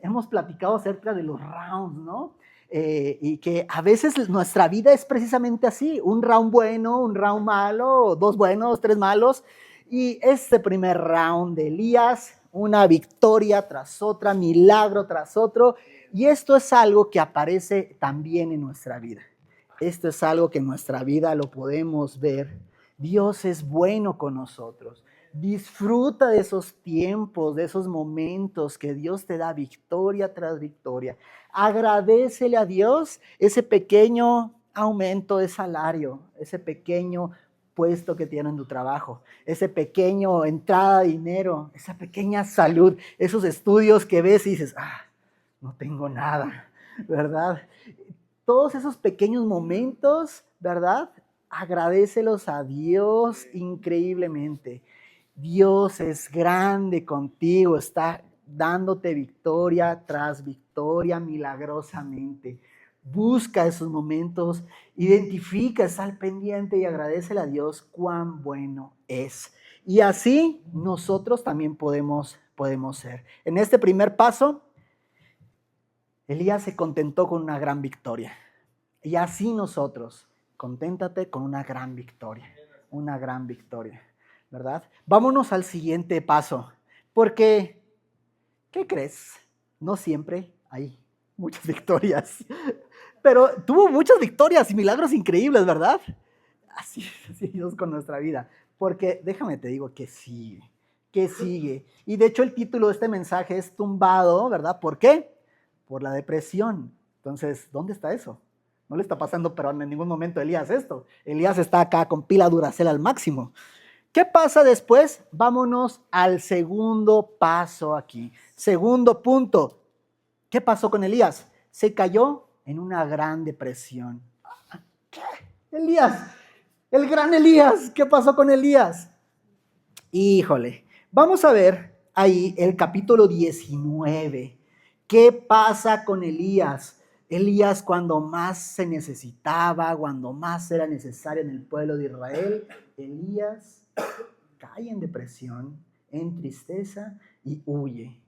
hemos platicado acerca de los rounds, ¿no? Y que a veces nuestra vida es precisamente así, un round bueno, un round malo, 2 buenos, 3 malos. Y este primer round de Elías, una victoria tras otra, milagro tras otro. Y esto es algo que aparece también en nuestra vida. Esto es algo que en nuestra vida lo podemos ver. Dios es bueno con nosotros. Disfruta de esos tiempos, de esos momentos que Dios te da victoria tras victoria. Agradécele a Dios ese pequeño aumento de salario, ese pequeño puesto que tiene en tu trabajo, ese pequeño entrada de dinero, esa pequeña salud, esos estudios que ves y dices, no tengo nada, ¿verdad? Todos esos pequeños momentos, ¿verdad? Agradécelos a Dios increíblemente. Dios es grande contigo, está dándote victoria tras victoria milagrosamente. Busca esos momentos, identifica, está al pendiente y agradécele a Dios cuán bueno es. Y así nosotros también podemos ser. En este primer paso, Elías se contentó con una gran victoria. Y así nosotros, conténtate con una gran victoria, ¿verdad? Vámonos al siguiente paso, porque, ¿qué crees? No siempre hay muchas victorias, pero tuvo muchas victorias y milagros increíbles, ¿verdad? Así Dios con nuestra vida, porque déjame te digo que sigue. Y de hecho el título de este mensaje es tumbado, ¿verdad? ¿Por qué? Por la depresión. Entonces, ¿dónde está eso? No le está pasando, pero en ningún momento a Elías esto. Elías está acá con pila Duracell al máximo. ¿Qué pasa después? Vámonos al segundo paso aquí. Segundo punto. ¿Qué pasó con Elías? Se cayó en una gran depresión. ¿Qué? Elías, el gran Elías. ¿Qué pasó con Elías? Híjole, vamos a ver ahí el capítulo 19. ¿Qué pasa con Elías? Elías cuando más se necesitaba, cuando más era necesario en el pueblo de Israel, Elías cae en depresión, en tristeza y huye.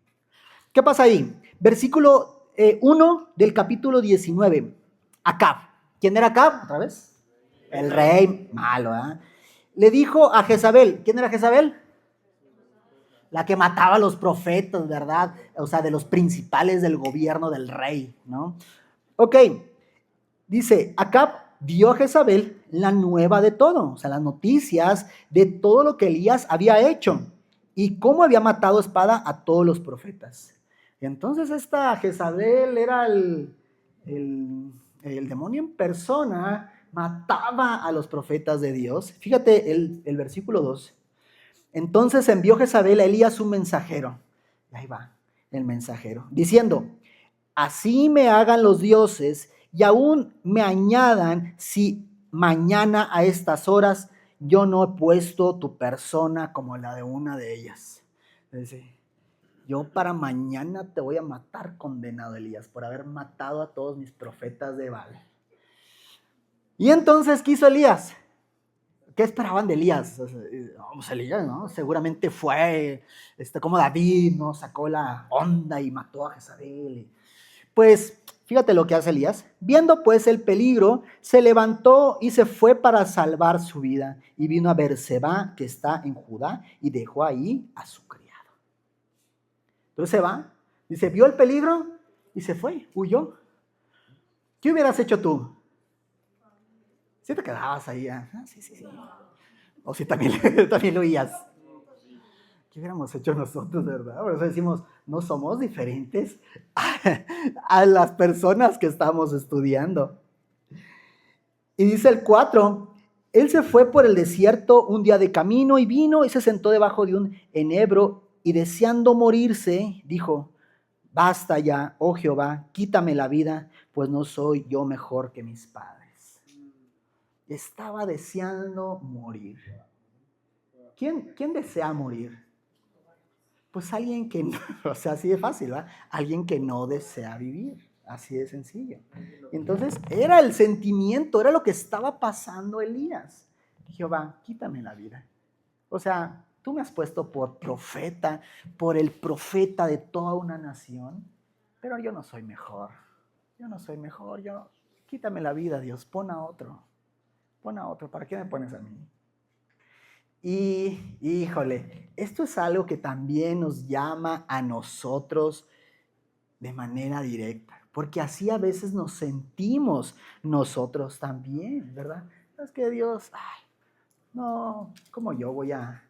¿Qué pasa ahí? Versículo 1 del capítulo 19. Acab. ¿Quién era Acab? ¿Otra vez? El rey malo, ¿eh? Le dijo a Jezabel. ¿Quién era Jezabel? La que mataba a los profetas, ¿verdad? O sea, de los principales del gobierno del rey, ¿no? Ok, dice, Acab dio a Jezabel la nueva de todo, o sea, las noticias de todo lo que Elías había hecho y cómo había matado a espada a todos los profetas. Y entonces esta Jezabel era el demonio en persona, mataba a los profetas de Dios. Fíjate el versículo 2. Entonces envió Jezabel a Elías un mensajero. Y ahí va el mensajero, diciendo, así me hagan los dioses y aún me añadan si mañana a estas horas yo no he puesto tu persona como la de una de ellas. Es decir, yo para mañana te voy a matar, condenado Elías, por haber matado a todos mis profetas de Baal. Y entonces, ¿qué hizo Elías? ¿Qué esperaban de Elías? Vamos, Elías, ¿no? Seguramente fue como David, ¿no? Sacó la onda y mató a Jezabel. Pues, fíjate lo que hace Elías. Viendo pues el peligro, se levantó y se fue para salvar su vida. Y vino a Berseba, que está en Judá, y dejó ahí a su criado. Entonces se va, dice, vio el peligro y se fue, huyó. ¿Qué hubieras hecho tú? Si te quedabas ahí, sí. O si también lo huías. ¿Qué hubiéramos hecho nosotros, verdad? Por eso decimos, no somos diferentes a las personas que estamos estudiando. Y dice el 4, él se fue por el desierto un día de camino y vino y se sentó debajo de un enebro y deseando morirse, dijo, basta ya, oh Jehová, quítame la vida, pues no soy yo mejor que mis padres. Estaba deseando morir. ¿Quién desea morir? Pues alguien que no, o sea, así de fácil, ¿verdad? Alguien que no desea vivir, así de sencillo. Entonces, era el sentimiento, era lo que estaba pasando Elías. Jehová, quítame la vida. O sea, tú me has puesto por profeta, por el profeta de toda una nación, pero yo no soy mejor. Quítame la vida, Dios, pon a otro, ¿para qué me pones a mí? Y, híjole, esto es algo que también nos llama a nosotros de manera directa, porque así a veces nos sentimos nosotros también, ¿verdad? Es que Dios, no, ¿cómo yo voy a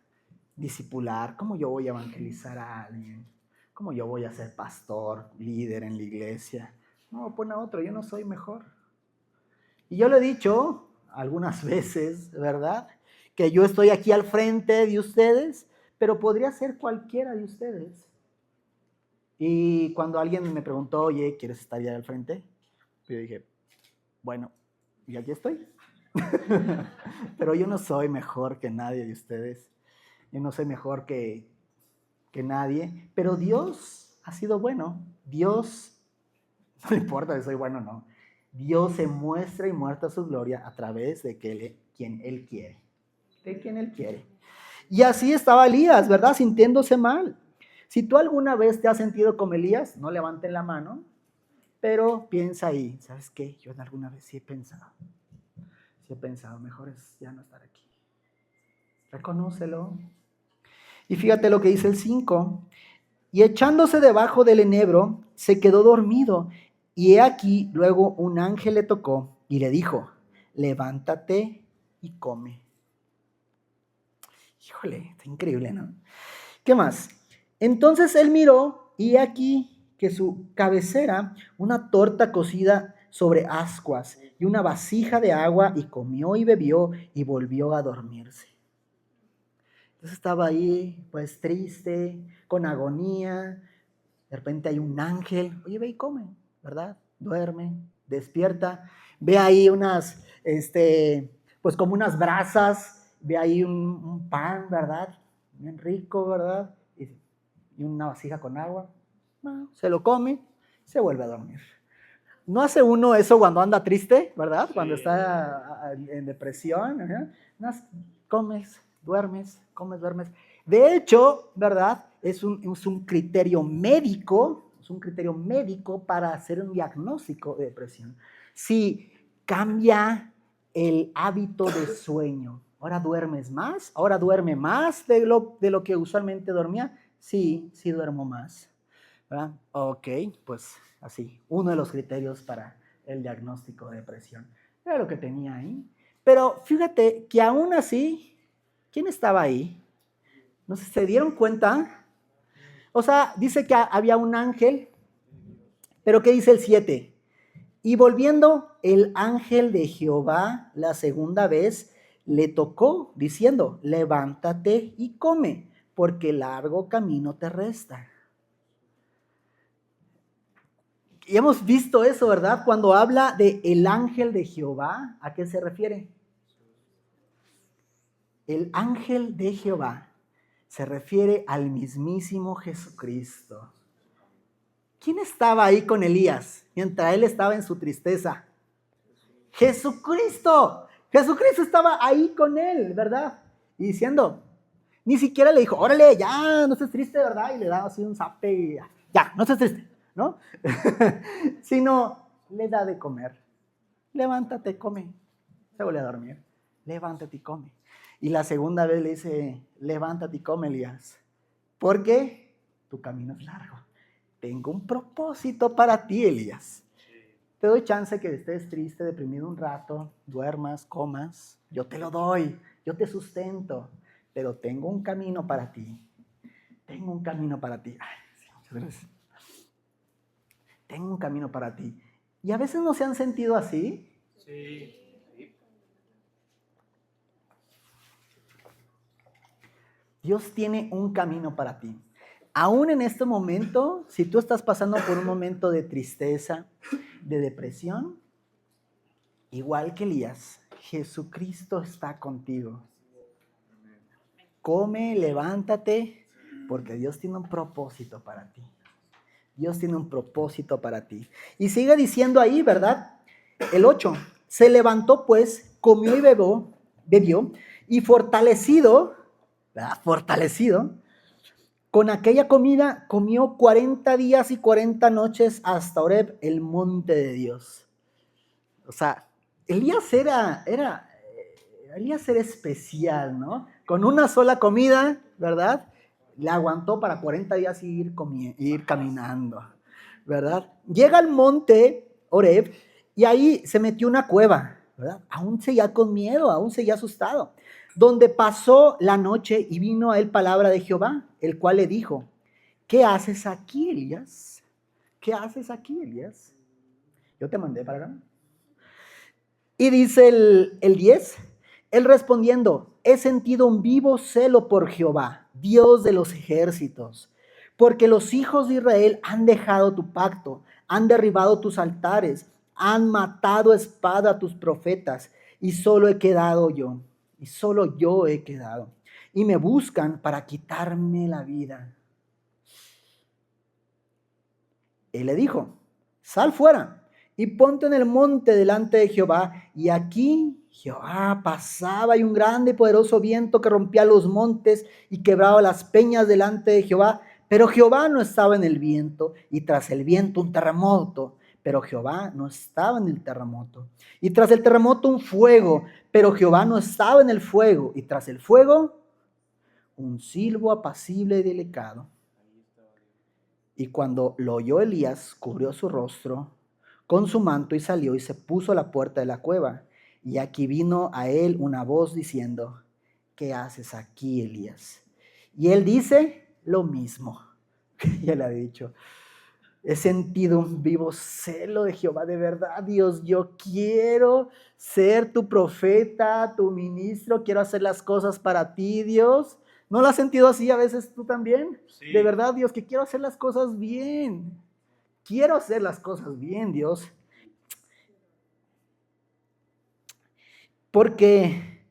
discipular? ¿Cómo yo voy a evangelizar a alguien? ¿Cómo yo voy a ser pastor, líder en la iglesia? No, pon a otro, yo no soy mejor. Y yo lo he dicho algunas veces, ¿verdad? que yo estoy aquí al frente de ustedes, pero podría ser cualquiera de ustedes. Y cuando alguien me preguntó, oye, ¿quieres estar allá al frente? Yo dije, bueno, y aquí estoy. Pero yo no soy mejor que nadie de ustedes. Yo no soy mejor que nadie. Pero Dios ha sido bueno. Dios, no le importa si soy bueno o no. Dios se muestra y muestra su gloria a través de quien Él quiere. De quien Él quiere. Y así estaba Elías, ¿verdad? Sintiéndose mal. Si tú alguna vez te has sentido como Elías, no levanten la mano, pero piensa ahí, ¿sabes qué? Yo en alguna vez sí he pensado, mejor es ya no estar aquí. Reconócelo. Y fíjate lo que dice el 5. Y echándose debajo del enebro, se quedó dormido. Y he aquí, luego un ángel le tocó y le dijo, levántate y come. Híjole, está increíble, ¿no? ¿Qué más? Entonces él miró y aquí que su cabecera, una torta cocida sobre ascuas y una vasija de agua, y comió y bebió y volvió a dormirse. Entonces estaba ahí, pues triste, con agonía. De repente hay un ángel, oye, ve y come, ¿verdad? Duerme, despierta, ve ahí unas, pues como unas brasas, ve ahí un pan, ¿verdad? Bien rico, ¿verdad? Y una vasija con agua, se lo come, se vuelve a dormir. ¿No hace uno eso cuando anda triste, verdad? Sí. Cuando está en depresión, ¿verdad? Comes, duermes, comes, duermes. De hecho, ¿verdad? Es un criterio médico, para hacer un diagnóstico de depresión. Si cambia el hábito de sueño, ahora duermes más, ahora duerme más de lo que usualmente dormía. Sí duermo más, ¿verdad? Ok, pues así, uno de los criterios para el diagnóstico de depresión. Era lo que tenía ahí. Pero fíjate que aún así, ¿quién estaba ahí? ¿No se dieron cuenta? O sea, dice que había un ángel, pero ¿qué dice el 7? Y volviendo el ángel de Jehová la segunda vez, le tocó diciendo, levántate y come, porque largo camino te resta. Y hemos visto eso, ¿verdad? Cuando habla de el ángel de Jehová, ¿a qué se refiere? El ángel de Jehová se refiere al mismísimo Jesucristo. ¿Quién estaba ahí con Elías mientras él estaba en su tristeza? Jesucristo. Jesucristo estaba ahí con él, ¿verdad? Y diciendo, ni siquiera le dijo, órale, ya, no estés triste, ¿verdad? Y le da así un zape y ya, no estés triste, ¿no? Sino le da de comer. Levántate, come. Se vuelve a dormir. Levántate y come. Y la segunda vez le dice, levántate y come, Elías. ¿Por qué? Tu camino es largo. Tengo un propósito para ti, Elías. Te doy chance que estés triste, deprimido un rato, duermas, comas. Yo te lo doy, yo te sustento. Pero tengo un camino para ti. Tengo un camino para ti. Ay, sí, muchas gracias. Tengo un camino para ti. ¿Y a veces no se han sentido así? Sí. Dios tiene un camino para ti. Aún en este momento, si tú estás pasando por un momento de tristeza, de depresión, igual que Elías, Jesucristo está contigo. Come, levántate, porque Dios tiene un propósito para ti. Dios tiene un propósito para ti. Y sigue diciendo ahí, ¿verdad? El 8. Se levantó pues, comió y bebió, y fortalecido, ¿verdad? Fortalecido, con aquella comida comió 40 días y 40 noches hasta Horeb, el monte de Dios. O sea, Elías era especial, ¿no? Con una sola comida, ¿verdad? Le aguantó para 40 días ir caminando, ¿verdad? Llega al monte Horeb y ahí se metió una cueva, ¿verdad? Aún seguía con miedo, aún seguía asustado. Donde pasó la noche y vino a él palabra de Jehová, el cual le dijo, ¿qué haces aquí, Elías? ¿Qué haces aquí, Elías? Yo te mandé para acá. Y dice el 10, él respondiendo, he sentido un vivo celo por Jehová, Dios de los ejércitos, porque los hijos de Israel han dejado tu pacto, han derribado tus altares, han matado a espada a tus profetas, y solo he quedado yo, y solo yo he quedado, y me buscan para quitarme la vida. Él le dijo, sal fuera y ponte en el monte delante de Jehová. Y aquí Jehová pasaba, y un grande y poderoso viento que rompía los montes y quebraba las peñas delante de Jehová. Pero Jehová no estaba en el viento, y tras el viento un terremoto. Pero Jehová no estaba en el terremoto. Y tras el terremoto un fuego, pero Jehová no estaba en el fuego. Y tras el fuego un silbo apacible y delicado. Y cuando lo oyó Elías, cubrió su rostro con su manto y salió y se puso a la puerta de la cueva. Y aquí vino a él una voz diciendo, ¿qué haces aquí, Elías? Y él dice lo mismo que ya le ha dicho. He sentido un vivo celo de Jehová, de verdad, Dios, yo quiero ser tu profeta, tu ministro, quiero hacer las cosas para ti, Dios. ¿No lo has sentido así a veces tú también? Sí. De verdad, Dios, que quiero hacer las cosas bien. Quiero hacer las cosas bien, Dios. Porque,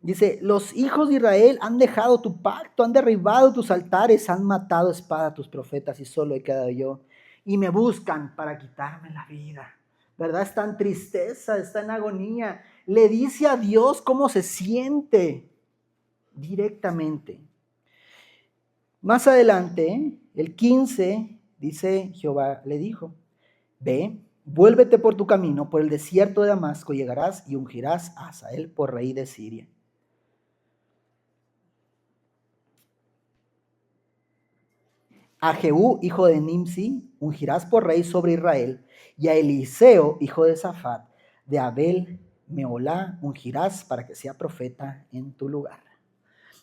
dice, los hijos de Israel han dejado tu pacto, han derribado tus altares, han matado a espada a tus profetas, y solo he quedado yo. Y me buscan para quitarme la vida. ¿Verdad? Está en tristeza, está en agonía. Le dice a Dios cómo se siente directamente. Más adelante, el 15, dice Jehová le dijo, ve, vuélvete por tu camino, por el desierto de Damasco llegarás y ungirás a Hazael por rey de Siria. A Jehú, hijo de Nimsi, ungirás por rey sobre Israel, y a Eliseo, hijo de Safat, de Abel Meolá, ungirás para que sea profeta en tu lugar.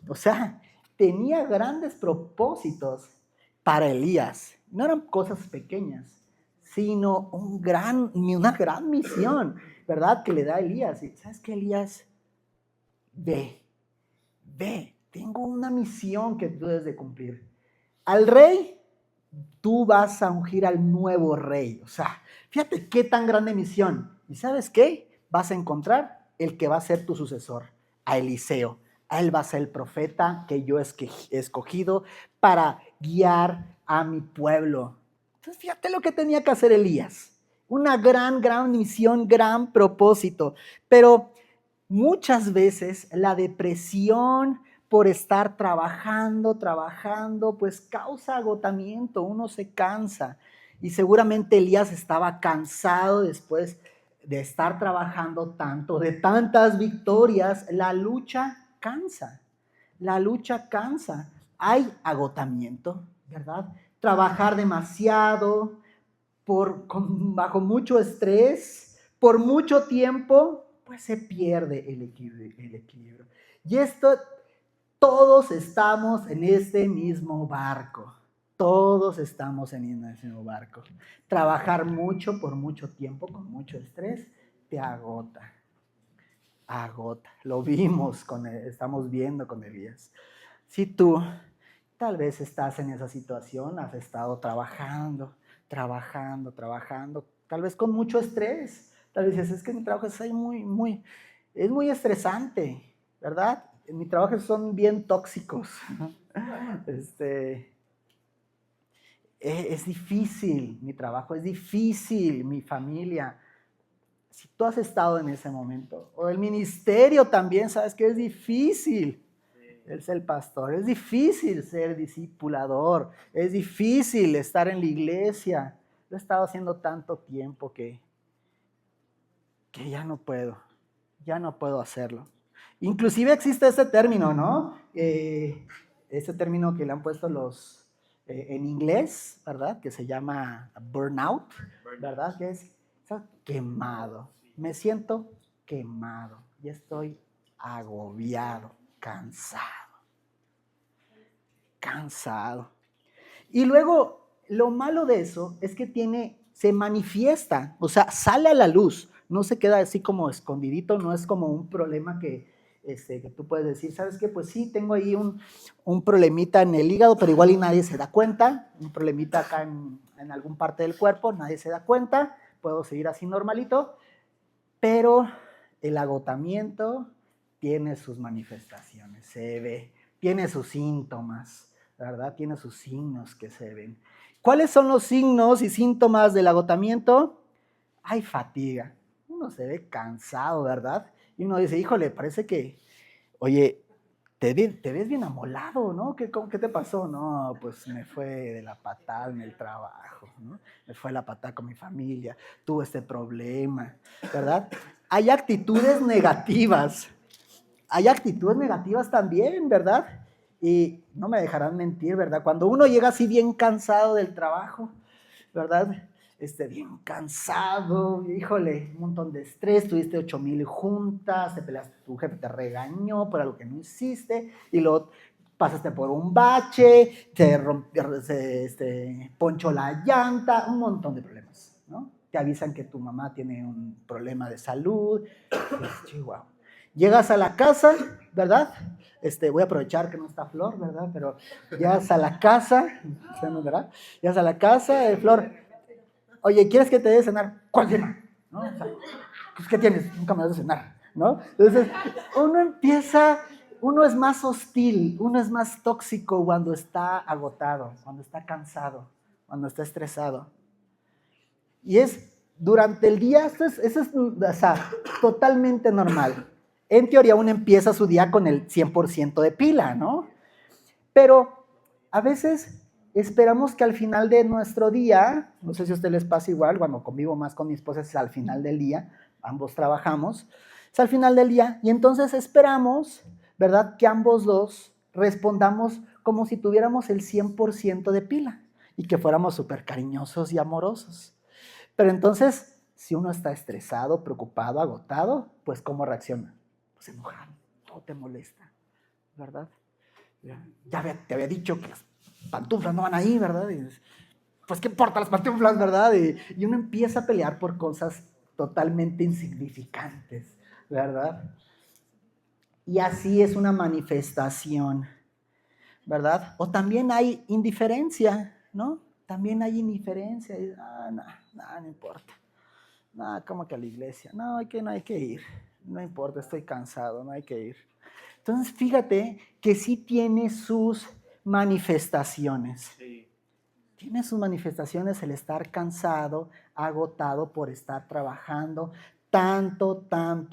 O sea, tenía grandes propósitos para Elías. No eran cosas pequeñas, sino una gran misión, ¿verdad? Que le da a Elías. ¿Sabes qué, Elías? Ve, tengo una misión que tú debes de cumplir. Al rey, tú vas a ungir al nuevo rey. O sea, fíjate qué tan grande misión. ¿Y sabes qué? Vas a encontrar el que va a ser tu sucesor, a Eliseo. A él va a ser el profeta que yo he escogido para guiar a mi pueblo. Entonces, fíjate lo que tenía que hacer Elías. Una gran misión, gran propósito. Pero muchas veces la depresión por estar trabajando, pues causa agotamiento, uno se cansa. Y seguramente Elías estaba cansado después de estar trabajando tanto, de tantas victorias. La lucha cansa, hay agotamiento, ¿verdad? Trabajar demasiado, bajo mucho estrés, por mucho tiempo, pues se pierde el equilibrio. Y todos estamos en este mismo barco. Trabajar mucho por mucho tiempo con mucho estrés te agota. Lo vimos, estamos viendo con Elías. Si tú tal vez estás en esa situación, has estado trabajando, tal vez con mucho estrés. Tal vez dices, es que mi trabajo es muy estresante, ¿verdad? Mis trabajos son bien tóxicos. Es difícil, mi trabajo es difícil, mi familia. Si tú has estado en ese momento, o el ministerio también, sabes que es difícil ser el pastor, es difícil ser discipulador, es difícil estar en la iglesia. Lo he estado haciendo tanto tiempo que ya no puedo hacerlo. Inclusive existe este término, ¿no? Este término que le han puesto en inglés, ¿verdad? Que se llama burnout, ¿verdad? Que es quemado. Me siento quemado. Ya estoy agobiado, cansado. Y luego, lo malo de eso es que se manifiesta, o sea, sale a la luz. No se queda así como escondidito, no es como un problema que que tú puedes decir, ¿sabes qué? Pues sí, tengo ahí un problemita en el hígado, pero igual y nadie se da cuenta, un problemita acá en algún parte del cuerpo, nadie se da cuenta, puedo seguir así normalito, pero el agotamiento tiene sus manifestaciones, se ve, tiene sus síntomas, ¿verdad? Tiene sus signos que se ven. ¿Cuáles son los signos y síntomas del agotamiento? Hay fatiga, uno se ve cansado, ¿verdad? Y uno dice, híjole, parece que, oye, te ves bien amolado, ¿no? ¿Qué te pasó? No, pues me fue de la patada en el trabajo, ¿no? Me fue la patada con mi familia, tuve este problema, ¿verdad? Hay actitudes negativas también, ¿verdad? Y no me dejarán mentir, ¿verdad? Cuando uno llega así bien cansado del trabajo, ¿verdad? Bien cansado, híjole, un montón de estrés, tuviste 8,000 juntas, te peleaste, tu jefe te regañó por algo que no hiciste, y luego pasaste por un bache, se ponchó la llanta, un montón de problemas, ¿no? Te avisan que tu mamá tiene un problema de salud, pues, chihuahua. Llegas a la casa, ¿verdad? Voy a aprovechar que no está Flor, ¿verdad? Pero llegas a la casa, ¿verdad? Llegas a la casa, Flor, oye, ¿quieres que te dé de cenar? ¿Cuál cena? ¿No? O sea, pues, ¿qué tienes? Nunca me das de cenar, ¿no? Entonces, uno es más hostil, uno es más tóxico cuando está agotado, cuando está cansado, cuando está estresado. Y es durante el día, eso es o sea, totalmente normal. En teoría uno empieza su día con el 100% de pila, ¿no? Pero a veces esperamos que al final de nuestro día, no sé si a ustedes les pasa igual, cuando convivo más con mi esposa es al final del día, ambos trabajamos, es al final del día, y entonces esperamos, ¿verdad?, que ambos dos respondamos como si tuviéramos el 100% de pila y que fuéramos súper cariñosos y amorosos. Pero entonces, si uno está estresado, preocupado, agotado, pues ¿cómo reacciona? Pues enojado, todo te molesta, ¿verdad? Te había dicho que las pantuflas no van ahí, ¿verdad? Y, pues qué importa las pantuflas, ¿verdad? Y uno empieza a pelear por cosas totalmente insignificantes, ¿verdad? Y así es una manifestación, ¿verdad? O también hay indiferencia, ¿no? También hay indiferencia. No importa. No, ¿cómo que a la iglesia? No hay que ir. No importa, estoy cansado, no hay que ir. Entonces, fíjate que sí tiene sus manifestaciones. Sí. Tiene sus manifestaciones el estar cansado, agotado por estar trabajando tanto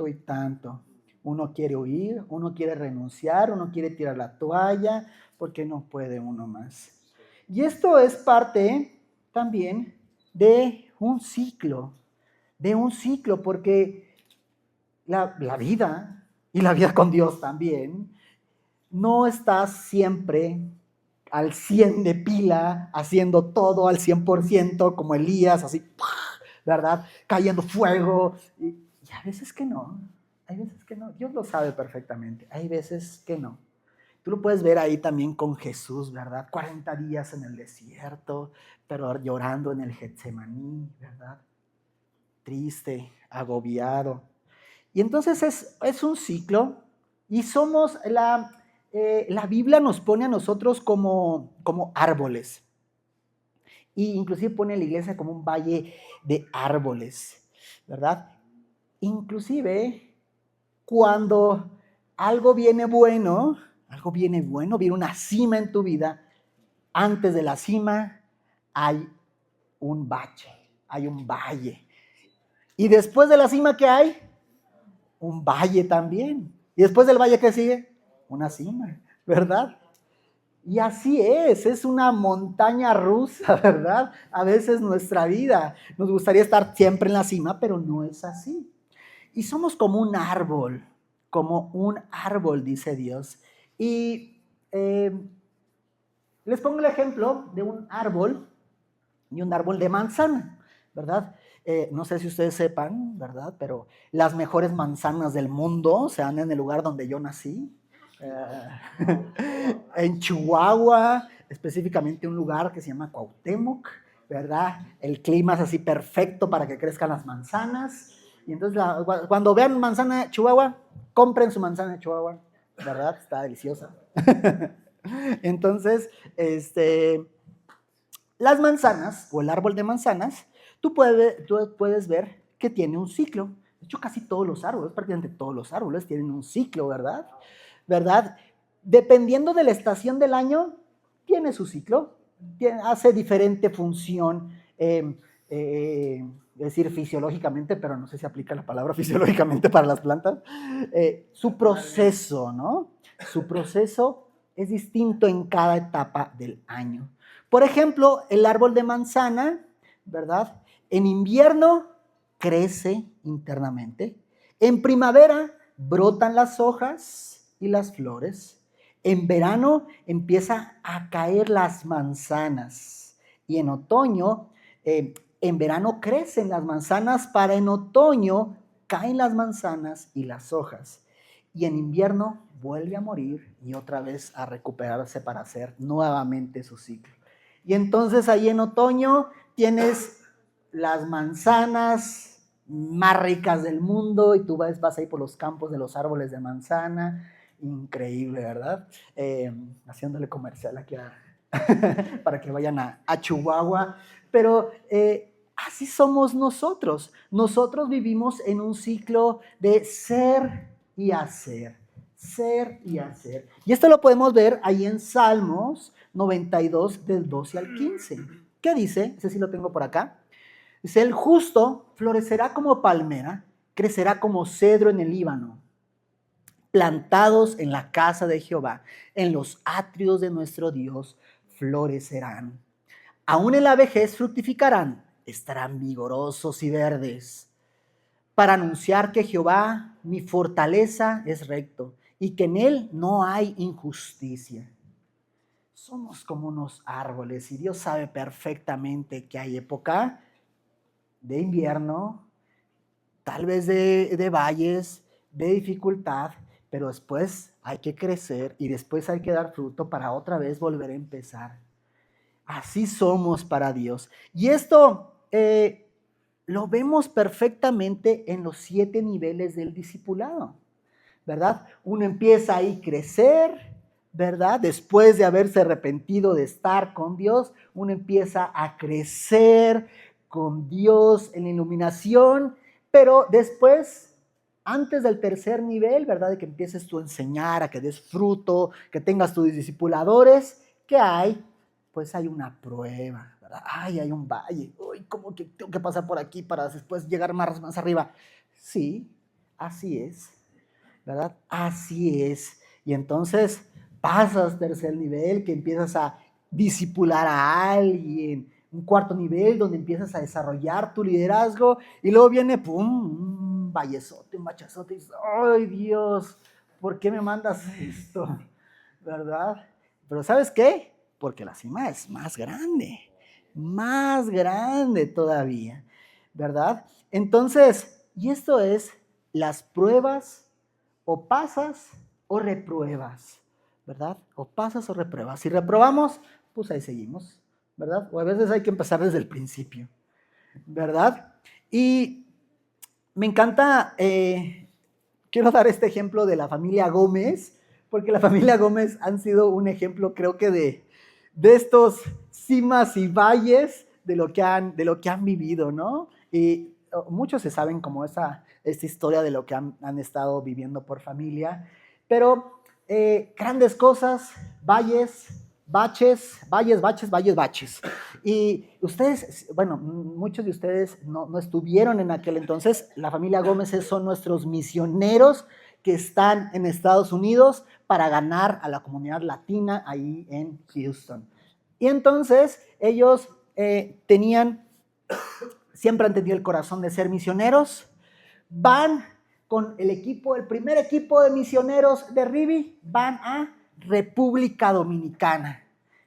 y tanto. Uno quiere huir, uno quiere renunciar, uno quiere tirar la toalla porque no puede uno más. Y esto es parte también de un ciclo, porque la vida, y la vida con Dios también, no estás siempre al 100 de pila, haciendo todo al 100%, como Elías, así, ¿verdad? Cayendo fuego. Y a veces que no, hay veces que no. Dios lo sabe perfectamente, hay veces que no. Tú lo puedes ver ahí también con Jesús, ¿verdad? 40 días en el desierto, pero llorando en el Getsemaní, ¿verdad? Triste, agobiado. Y entonces es un ciclo y somos, la Biblia nos pone a nosotros como árboles. Y inclusive pone a la iglesia como un valle de árboles, ¿verdad? Inclusive cuando algo viene bueno, viene una cima en tu vida, antes de la cima hay un bache, hay un valle. Y después de la cima, ¿qué hay? Un valle también. Y después del valle, ¿qué sigue? Una cima, ¿verdad? Y así es una montaña rusa, ¿verdad? A veces nuestra vida, nos gustaría estar siempre en la cima, pero no es así. Y somos como un árbol, dice Dios. Y les pongo el ejemplo de un árbol y un árbol de manzana, ¿verdad? No sé si ustedes sepan, ¿verdad? Pero las mejores manzanas del mundo se dan en el lugar donde yo nací. En Chihuahua, específicamente un lugar que se llama Cuauhtémoc, ¿verdad? El clima es así perfecto para que crezcan las manzanas. Y entonces cuando vean manzana Chihuahua, compren su manzana Chihuahua, ¿verdad? Está deliciosa. Entonces, las manzanas o el árbol de manzanas, tú puedes ver que tiene un ciclo. De hecho, casi todos los árboles, prácticamente todos los árboles tienen un ciclo, ¿verdad? ¿Verdad? Dependiendo de la estación del año, tiene su ciclo, hace diferente función, decir fisiológicamente, pero no sé si aplica la palabra fisiológicamente para las plantas, su proceso, ¿no? Su proceso es distinto en cada etapa del año. Por ejemplo, el árbol de manzana, ¿verdad? En invierno crece internamente. En primavera brotan las hojas y las flores. En verano empieza a caer las manzanas. Y en otoño, en verano crecen las manzanas, para en otoño caen las manzanas y las hojas. Y en invierno vuelve a morir y otra vez a recuperarse para hacer nuevamente su ciclo. Y entonces ahí en otoño tienes las manzanas más ricas del mundo y tú vas ahí por los campos de los árboles de manzana. Increíble, ¿verdad? Haciéndole comercial aquí para que vayan a Chihuahua. Pero así somos nosotros. Nosotros vivimos en un ciclo de ser y hacer. Ser y hacer. Y esto lo podemos ver ahí en Salmos 92, del 12 al 15. ¿Qué dice? Ese sí lo tengo por acá. Dice, el justo florecerá como palmera, crecerá como cedro en el Líbano, plantados en la casa de Jehová, en los atrios de nuestro Dios, florecerán. Aún en la vejez fructificarán, estarán vigorosos y verdes, para anunciar que Jehová, mi fortaleza, es recto y que en él no hay injusticia. Somos como unos árboles y Dios sabe perfectamente que hay época de invierno, tal vez de valles, de dificultad, pero después hay que crecer y después hay que dar fruto para otra vez volver a empezar. Así somos para Dios. Y esto lo vemos perfectamente en los 7 niveles del discipulado, ¿verdad? Uno empieza ahí a crecer, ¿verdad? Después de haberse arrepentido de estar con Dios, uno empieza a crecer con Dios en la iluminación, pero después, antes del tercer nivel, ¿verdad? De que empieces tú a enseñar, a que des fruto, que tengas tus discipuladores, ¿qué hay? Pues hay una prueba, ¿verdad? Ay, hay un valle, uy, ¿cómo que tengo que pasar por aquí para después llegar más arriba? Sí, así es, ¿verdad? Así es. Y entonces pasas tercer nivel, que empiezas a discipular a alguien, un cuarto nivel donde empiezas a desarrollar tu liderazgo y luego viene, ¡pum!, un vallezote, un machazote y dices, ¡ay, Dios! ¿Por qué me mandas esto? ¿Verdad? Pero ¿sabes qué? Porque la cima es más grande todavía, ¿verdad? Entonces, y esto es las pruebas, o pasas o repruebas, ¿verdad? O pasas o repruebas. Si reprobamos, pues ahí seguimos, ¿verdad? O a veces hay que empezar desde el principio, ¿verdad? Y me encanta, quiero dar este ejemplo de la familia Gómez, porque la familia Gómez han sido un ejemplo, creo que de estos cimas y valles de lo que han vivido, ¿no? Y muchos se saben como esta historia de lo que han estado viviendo por familia, pero grandes cosas, valles, baches. Y ustedes, bueno, muchos de ustedes no estuvieron en aquel entonces. La familia Gómez son nuestros misioneros que están en Estados Unidos para ganar a la comunidad latina ahí en Houston. Y entonces ellos siempre han tenido el corazón de ser misioneros. Van con el primer equipo de misioneros de Rivi, van a República Dominicana.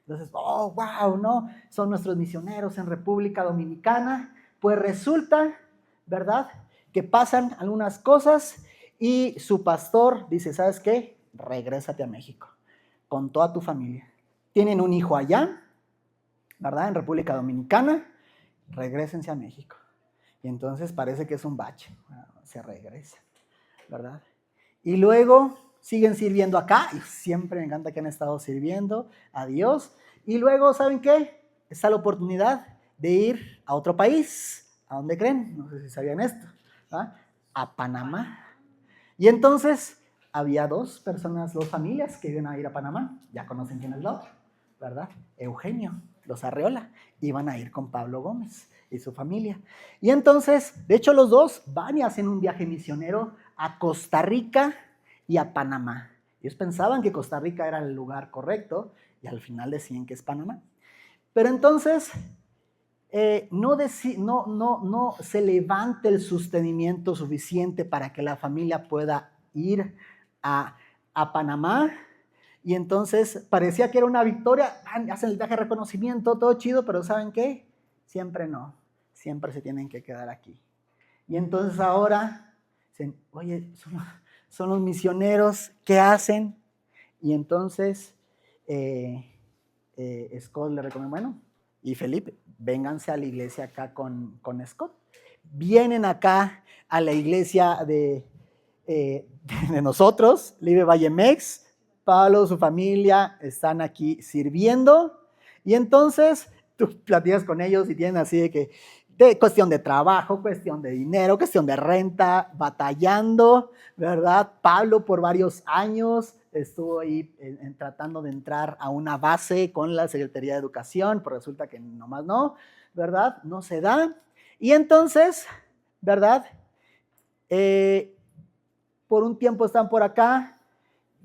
Entonces, oh, wow, ¿no? Son nuestros misioneros en República Dominicana. Pues resulta, ¿verdad?, que pasan algunas cosas y su pastor dice, ¿sabes qué? Regrésate a México con toda tu familia. Tienen un hijo allá, ¿verdad?, en República Dominicana. Regrésense a México. Y entonces parece que es un bache. se regresan, ¿verdad? Y luego siguen sirviendo acá, y siempre me encanta que han estado sirviendo a Dios. Y luego, ¿saben qué? Está la oportunidad de ir a otro país. ¿A dónde creen? No sé si sabían esto. ¿Ah? A Panamá. Y entonces había dos familias que iban a ir a Panamá. Ya conocen quién es la otra, ¿verdad? Eugenio, los Arreola, iban a ir con Pablo Gómez y su familia. Y entonces, de hecho, los dos van y hacen un viaje misionero a Costa Rica y a Panamá. Ellos pensaban que Costa Rica era el lugar correcto y al final decían que es Panamá. Pero entonces no se levanta el sostenimiento suficiente para que la familia pueda ir a Panamá. Y entonces parecía que era una victoria, hacen el viaje de reconocimiento, todo chido, pero ¿saben qué? Siempre no, siempre se tienen que quedar aquí. Y entonces ahora dicen, oye, son los misioneros, ¿qué hacen? Y entonces Scott le recomienda, bueno, y Felipe, vénganse a la iglesia acá con Scott. Vienen acá a la iglesia de nosotros, Libre Vallemex. Pablo, su familia están aquí sirviendo. Y entonces tú platicas con ellos y tienen así de cuestión de trabajo, cuestión de dinero, cuestión de renta, batallando, ¿verdad? Pablo por varios años estuvo ahí tratando de entrar a una base con la Secretaría de Educación, pero resulta que nomás no, ¿verdad? No se da. Y entonces, ¿verdad? Por un tiempo están por acá,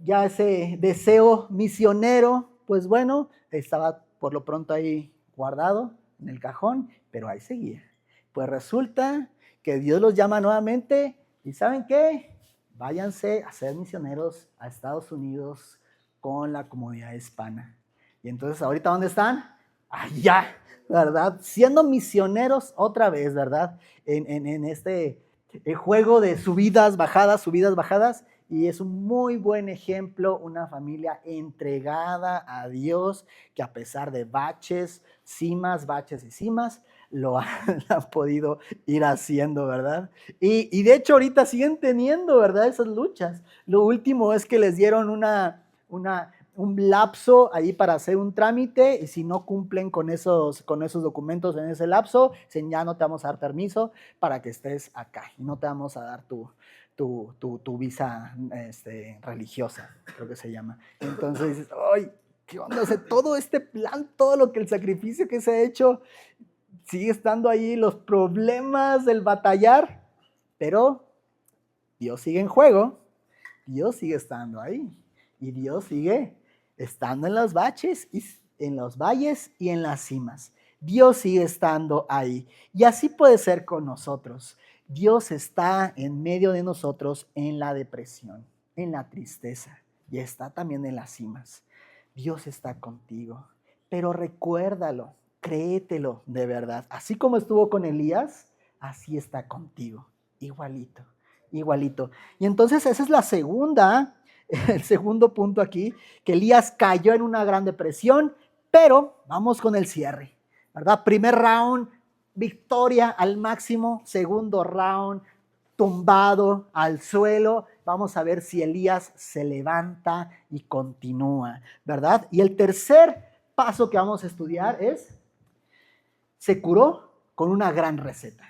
ya ese deseo misionero, pues bueno, estaba por lo pronto ahí guardado en el cajón, pero ahí seguía. Pues resulta que Dios los llama nuevamente y ¿saben qué? Váyanse a ser misioneros a Estados Unidos con la comunidad hispana. Y entonces, ¿ahorita dónde están? Allá, ¿verdad? Siendo misioneros otra vez, ¿verdad? En este juego de subidas, bajadas. Y es un muy buen ejemplo, una familia entregada a Dios, que a pesar de baches y cimas, lo han podido ir haciendo, ¿verdad? Y de hecho ahorita siguen teniendo, ¿verdad? Esas luchas. Lo último es que les dieron un lapso ahí para hacer un trámite, y si no cumplen con esos documentos en ese lapso, dicen, ya no te vamos a dar permiso para que estés acá, y no te vamos a dar tu visa religiosa, creo que se llama. Entonces dices, ¡ay, qué onda! O sea, todo este plan, todo lo que el sacrificio que se ha hecho, sigue estando ahí, los problemas del batallar, pero Dios sigue en juego, Dios sigue estando ahí, y Dios sigue estando en los baches, y en los valles y en las cimas. Dios sigue estando ahí, y así puede ser con nosotros. Dios está en medio de nosotros en la depresión, en la tristeza, y está también en las cimas. Dios está contigo, pero recuérdalo, créetelo de verdad. Así como estuvo con Elías, así está contigo, igualito. Y entonces esa es el segundo punto aquí, que Elías cayó en una gran depresión, pero vamos con el cierre, ¿verdad? Primer round, victoria al máximo. Segundo round, tumbado al suelo. Vamos a ver si Elías se levanta y continúa, ¿verdad? Y el tercer paso que vamos a estudiar es, se curó con una gran receta.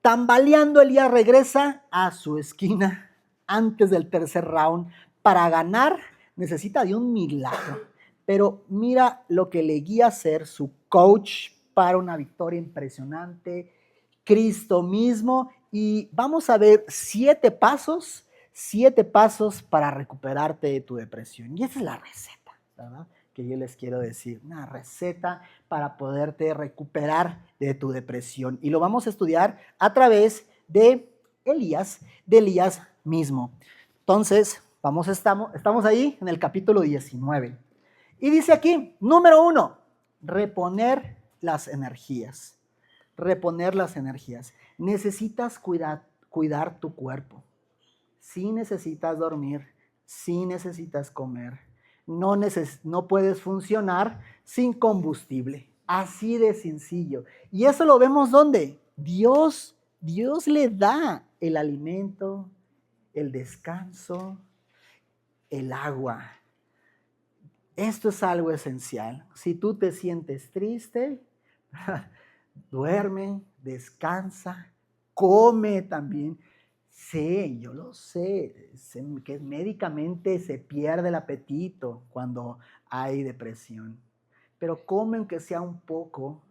Tambaleando, Elías regresa a su esquina antes del tercer round. Para ganar necesita de un milagro. Pero mira lo que le guía a ser su coach para una victoria impresionante, Cristo mismo. Y vamos a ver 7 pasos para recuperarte de tu depresión. Y esa es la receta, ¿verdad? Que yo les quiero decir, una receta para poderte recuperar de tu depresión. Y lo vamos a estudiar a través de Elías mismo. Entonces, estamos ahí en el capítulo 19. Y dice aquí, número 1, reponer las energías. Necesitas cuidar tu cuerpo. Sí necesitas dormir, sí necesitas comer. No puedes funcionar sin combustible. Así de sencillo. ¿Y eso lo vemos dónde? Dios le da el alimento, el descanso, el agua. Esto es algo esencial. Si tú te sientes triste, duerme, descansa, come también. Sé, yo lo sé que médicamente se pierde el apetito cuando hay depresión. Pero come aunque sea un poco,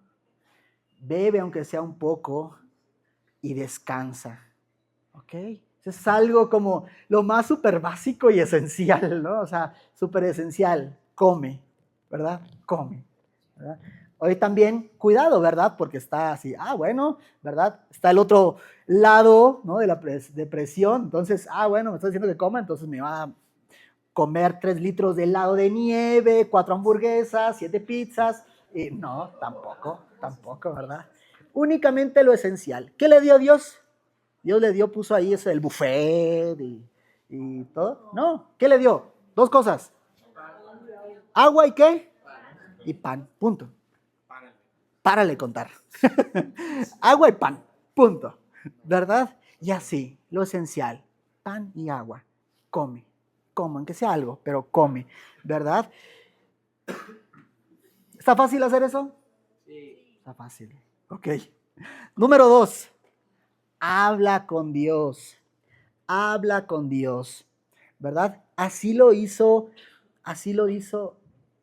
bebe aunque sea un poco y descansa. ¿Ok? Eso es algo como lo más súper básico y esencial, ¿no? O sea, súper esencial. Come, ¿verdad? Come, ¿verdad? Hoy también, cuidado, ¿verdad? Porque está así, bueno, ¿verdad? Está el otro lado, ¿no? De la depresión. Entonces, bueno, me está diciendo que coma, entonces me va a comer 3 litros de helado de nieve, 4 hamburguesas, 7 pizzas. No, tampoco, ¿verdad? Únicamente lo esencial. ¿Qué le dio Dios? Dios le dio, puso ahí el buffet y todo. No, ¿qué le dio? 2 cosas. ¿Agua y qué? Y pan, punto. Párale contar. Agua y pan, punto. ¿Verdad? Y así, lo esencial, pan y agua. Come, aunque sea algo, pero come, ¿verdad? ¿Está fácil hacer eso? Sí. Está fácil. Ok. Número 2. Habla con Dios. Habla con Dios. ¿Verdad? Así lo hizo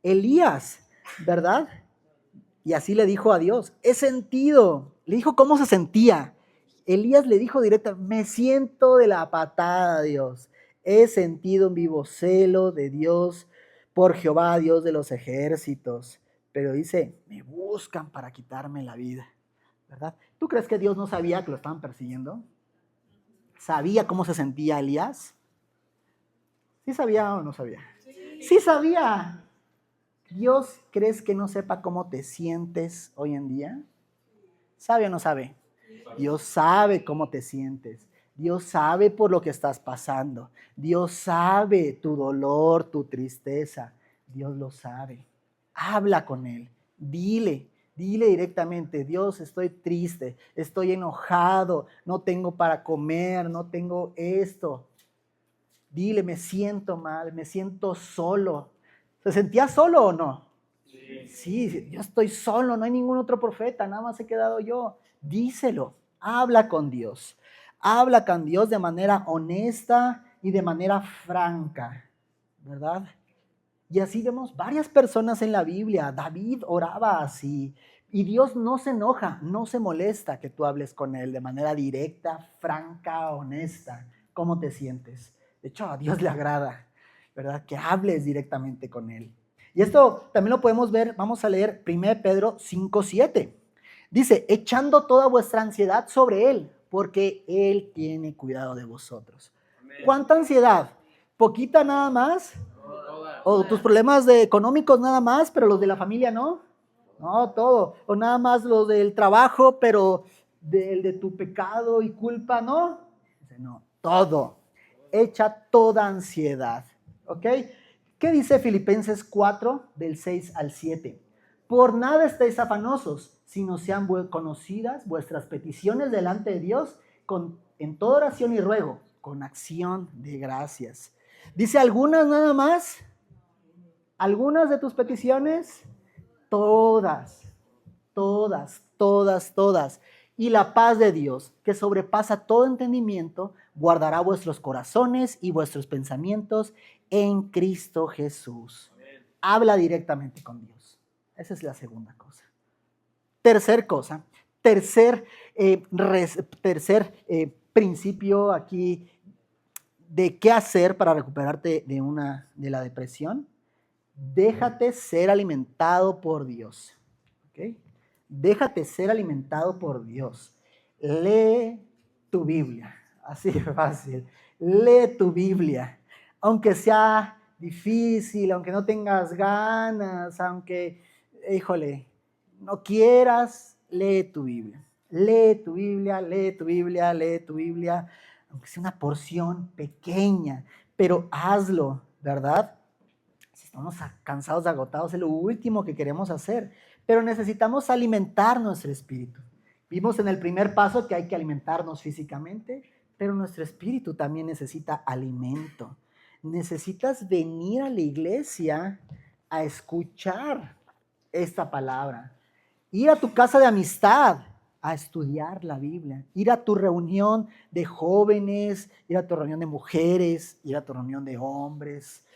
Elías, ¿verdad? Y así le dijo a Dios. He sentido. Le dijo cómo se sentía. Elías le dijo directo, me siento de la patada, Dios. He sentido un vivo celo de Dios por Jehová, Dios de los ejércitos. Pero dice, me buscan para quitarme la vida, ¿verdad? ¿Tú crees que Dios no sabía que lo estaban persiguiendo? ¿Sabía cómo se sentía Elías? ¿Sí sabía o no sabía? Sí sabía. ¿Dios crees que no sepa cómo te sientes hoy en día? ¿Sabe o no sabe? Dios sabe cómo te sientes. Dios sabe por lo que estás pasando. Dios sabe tu dolor, tu tristeza. Dios lo sabe. Habla con Él. Dile directamente, Dios, estoy triste, estoy enojado, no tengo para comer, no tengo esto. Dile, me siento mal, me siento solo. ¿Se sentía solo o no? Sí, yo estoy solo, no hay ningún otro profeta, nada más he quedado yo. Díselo, habla con Dios. Habla con Dios de manera honesta y de manera franca, ¿verdad? Y así vemos varias personas en la Biblia. David oraba así. Y Dios no se enoja, no se molesta que tú hables con Él de manera directa, franca, honesta. ¿Cómo te sientes? De hecho, a Dios le agrada, ¿verdad? Que hables directamente con Él. Y esto también lo podemos ver, vamos a leer 1 Pedro 5:7. Dice, echando toda vuestra ansiedad sobre Él, porque Él tiene cuidado de vosotros. ¿Cuánta ansiedad? ¿Poquita nada más? O tus problemas económicos nada más, pero los de la familia no. No, todo. O nada más los del trabajo, pero de tu pecado y culpa, ¿no? No, todo. Echa toda ansiedad. ¿Ok? ¿Qué dice Filipenses 4, del 6 al 7? Por nada estéis afanosos, sino sean conocidas vuestras peticiones delante de Dios en toda oración y ruego, con acción de gracias. Dice algunas nada más. Algunas de tus peticiones, todas. Y la paz de Dios, que sobrepasa todo entendimiento, guardará vuestros corazones y vuestros pensamientos en Cristo Jesús. Habla directamente con Dios. Esa es la segunda cosa. Tercer principio aquí de qué hacer para recuperarte de la depresión. Déjate ser alimentado por Dios. ¿Okay? Déjate ser alimentado por Dios. Lee tu Biblia. Así de fácil. Lee tu Biblia. Aunque sea difícil, aunque no tengas ganas, aunque, híjole, no quieras, lee tu Biblia. Lee tu Biblia, lee tu Biblia, lee tu Biblia. Aunque sea una porción pequeña, pero hazlo, ¿verdad? Si estamos cansados, agotados, es lo último que queremos hacer. Pero necesitamos alimentar nuestro espíritu. Vimos en el primer paso que hay que alimentarnos físicamente, pero nuestro espíritu también necesita alimento. Necesitas venir a la iglesia a escuchar esta palabra. Ir a tu casa de amistad a estudiar la Biblia. Ir a tu reunión de jóvenes, ir a tu reunión de mujeres, ir a tu reunión de hombres,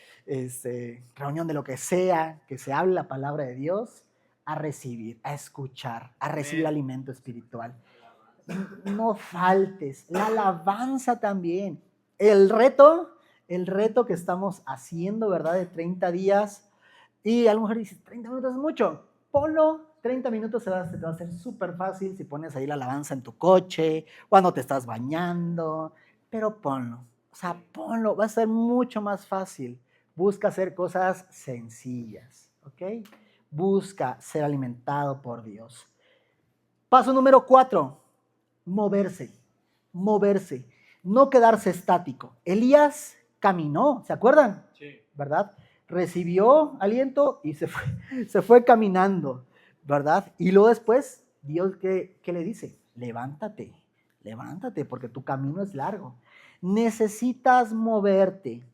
reunión de lo que sea, que se hable la palabra de Dios, a recibir, a escuchar, a recibir alimento espiritual. No faltes, la alabanza también. El reto que estamos haciendo, ¿verdad? De 30 días. Y a lo mejor dices, 30 minutos es mucho. Ponlo, 30 minutos te va a hacer súper fácil si pones ahí la alabanza en tu coche, cuando te estás bañando, pero ponlo. O sea, ponlo, va a ser mucho más fácil. Busca hacer cosas sencillas, ¿ok? Busca ser alimentado por Dios. Paso número 4, moverse, moverse, no quedarse estático. Elías caminó, ¿se acuerdan? Sí. ¿Verdad? Recibió aliento y se fue caminando, ¿verdad? Y luego después, Dios, ¿qué le dice? Levántate, levántate, porque tu camino es largo. Necesitas moverte.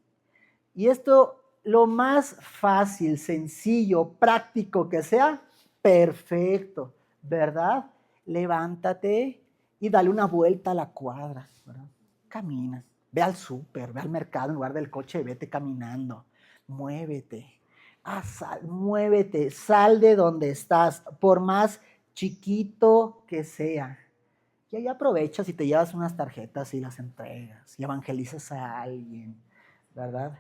Y esto, lo más fácil, sencillo, práctico que sea, perfecto, ¿verdad? Levántate y dale una vuelta a la cuadra, ¿verdad? Camina, ve al súper, ve al mercado en lugar del coche, vete caminando, muévete, muévete, sal de donde estás, por más chiquito que sea. Y ahí aprovechas y te llevas unas tarjetas y las entregas y evangelizas a alguien, ¿verdad?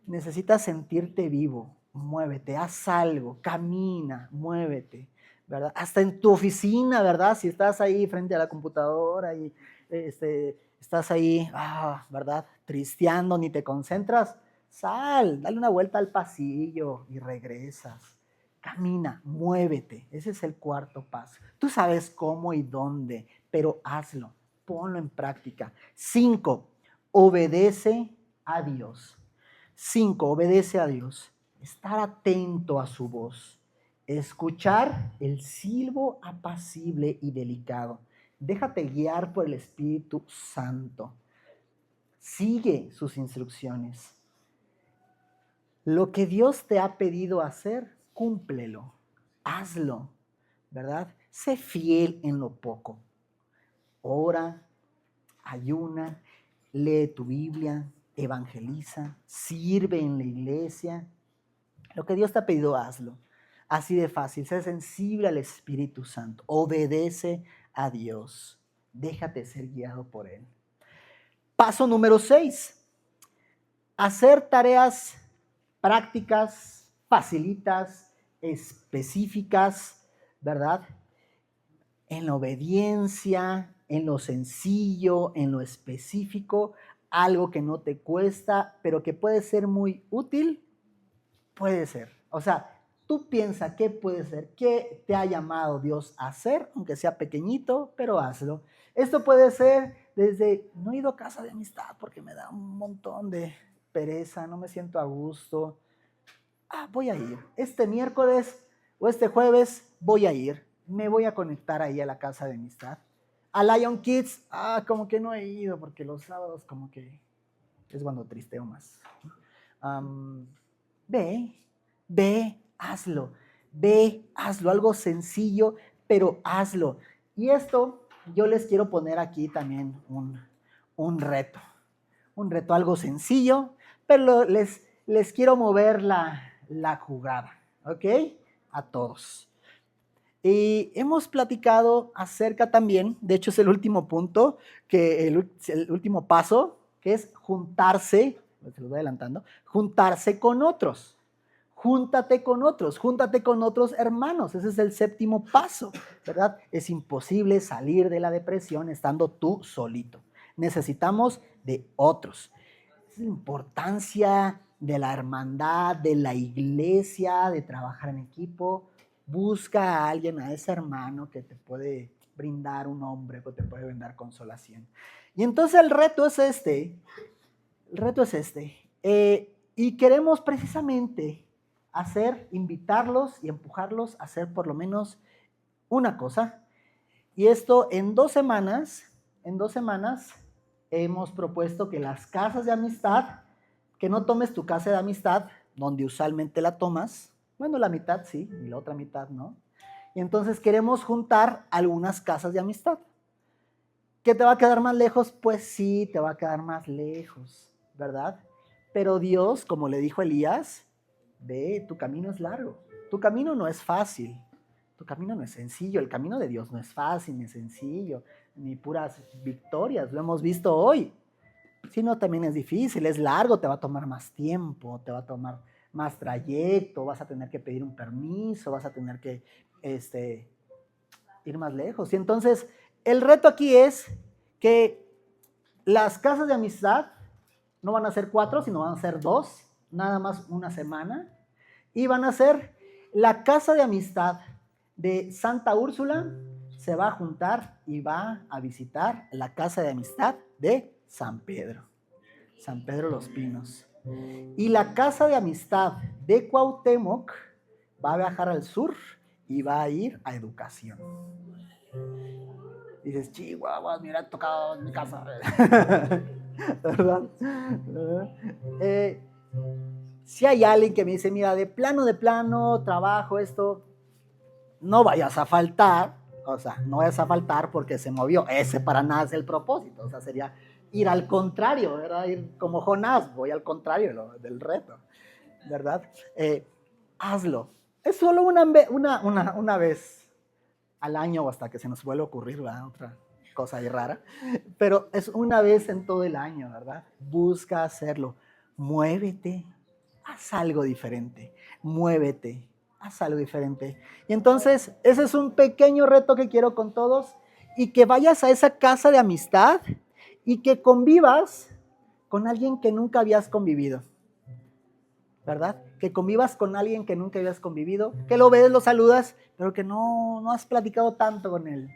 Necesitas sentirte vivo, muévete, haz algo, camina, muévete, ¿verdad? Hasta en tu oficina, ¿verdad? Si estás ahí frente a la computadora y estás ahí, ¿verdad? Tristeando, ni te concentras, sal, dale una vuelta al pasillo y regresas. Camina, muévete. Ese es el cuarto paso. Tú sabes cómo y dónde, pero hazlo, ponlo en práctica. 5, obedece a Dios. 5, obedece a Dios. Estar atento a su voz. Escuchar el silbo apacible y delicado. Déjate guiar por el Espíritu Santo. Sigue sus instrucciones. Lo que Dios te ha pedido hacer, cúmplelo. Hazlo, ¿verdad? Sé fiel en lo poco. Ora, ayuna, lee tu Biblia, evangeliza, sirve en la iglesia. Lo que Dios te ha pedido, hazlo. Así de fácil. Sé sensible al Espíritu Santo. Obedece a Dios. Déjate ser guiado por Él. Paso número 6. Hacer tareas prácticas, facilitas, específicas, ¿verdad? En la obediencia, en lo sencillo, en lo específico, algo que no te cuesta, pero que puede ser muy útil, puede ser. O sea, tú piensa qué puede ser, qué te ha llamado Dios a hacer, aunque sea pequeñito, pero hazlo. Esto puede ser desde, no he ido a casa de amistad porque me da un montón de pereza, no me siento a gusto. Voy a ir. Este miércoles o este jueves voy a ir. Me voy a conectar ahí a la casa de amistad. A Lion Kids, como que no he ido porque los sábados como que es cuando tristeo más. Ve, hazlo. Ve, hazlo. Algo sencillo, pero hazlo. Y esto yo les quiero poner aquí también un reto. Un reto algo sencillo, pero les quiero mover la jugada, ¿ok? A todos. Y hemos platicado acerca también, de hecho es el último punto, que el último paso, que es juntarse, se lo voy adelantando, juntarse con otros. Júntate con otros hermanos. Ese es el séptimo paso, ¿verdad? Es imposible salir de la depresión estando tú solito. Necesitamos de otros. Es la importancia de la hermandad, de la iglesia, de trabajar en equipo. Busca a alguien, a ese hermano que te puede brindar un hombre, que te puede brindar consolación. Y entonces el reto es este. Y queremos precisamente invitarlos y empujarlos a hacer por lo menos una cosa. Y esto en 2 semanas hemos propuesto que las casas de amistad, que no tomes tu casa de amistad, donde usualmente la tomas, bueno, la mitad sí, y la otra mitad no. Y entonces queremos juntar algunas casas de amistad. ¿Qué te va a quedar más lejos? Pues sí, te va a quedar más lejos, ¿verdad? Pero Dios, como le dijo a Elías, ve, tu camino es largo, tu camino no es fácil, tu camino no es sencillo, el camino de Dios no es fácil, ni sencillo, ni puras victorias, lo hemos visto hoy, sino también es difícil, es largo, te va a tomar más tiempo, te va a tomar más trayecto, vas a tener que pedir un permiso, vas a tener que ir más lejos. Y entonces, el reto aquí es que las casas de amistad no van a ser 4, sino van a ser 2, nada más una semana. Y van a ser la casa de amistad de Santa Úrsula, se va a juntar y va a visitar la casa de amistad de San Pedro Los Pinos. Y la casa de amistad de Cuauhtémoc va a viajar al sur y va a ir a educación. Dices, chihuahua, me hubiera tocado en mi casa. ¿Verdad? Si hay alguien que me dice, mira, de plano, trabajo, esto, no vayas a faltar, o sea, no vayas a faltar porque se movió. Ese para nada es el propósito, o sea, sería ir al contrario, ¿verdad? Ir como Jonás, voy al contrario del reto, ¿verdad? Hazlo. Es solo una vez al año o hasta que se nos vuelva a ocurrir, ¿verdad? Otra cosa ahí rara, pero es una vez en todo el año, ¿verdad? Busca hacerlo. Muévete, haz algo diferente, muévete, haz algo diferente. Y entonces, ese es un pequeño reto que quiero con todos, y que vayas a esa casa de amistad y que convivas con alguien que nunca habías convivido, ¿verdad? Que convivas con alguien que nunca habías convivido, que lo ves, lo saludas, pero que no has platicado tanto con él.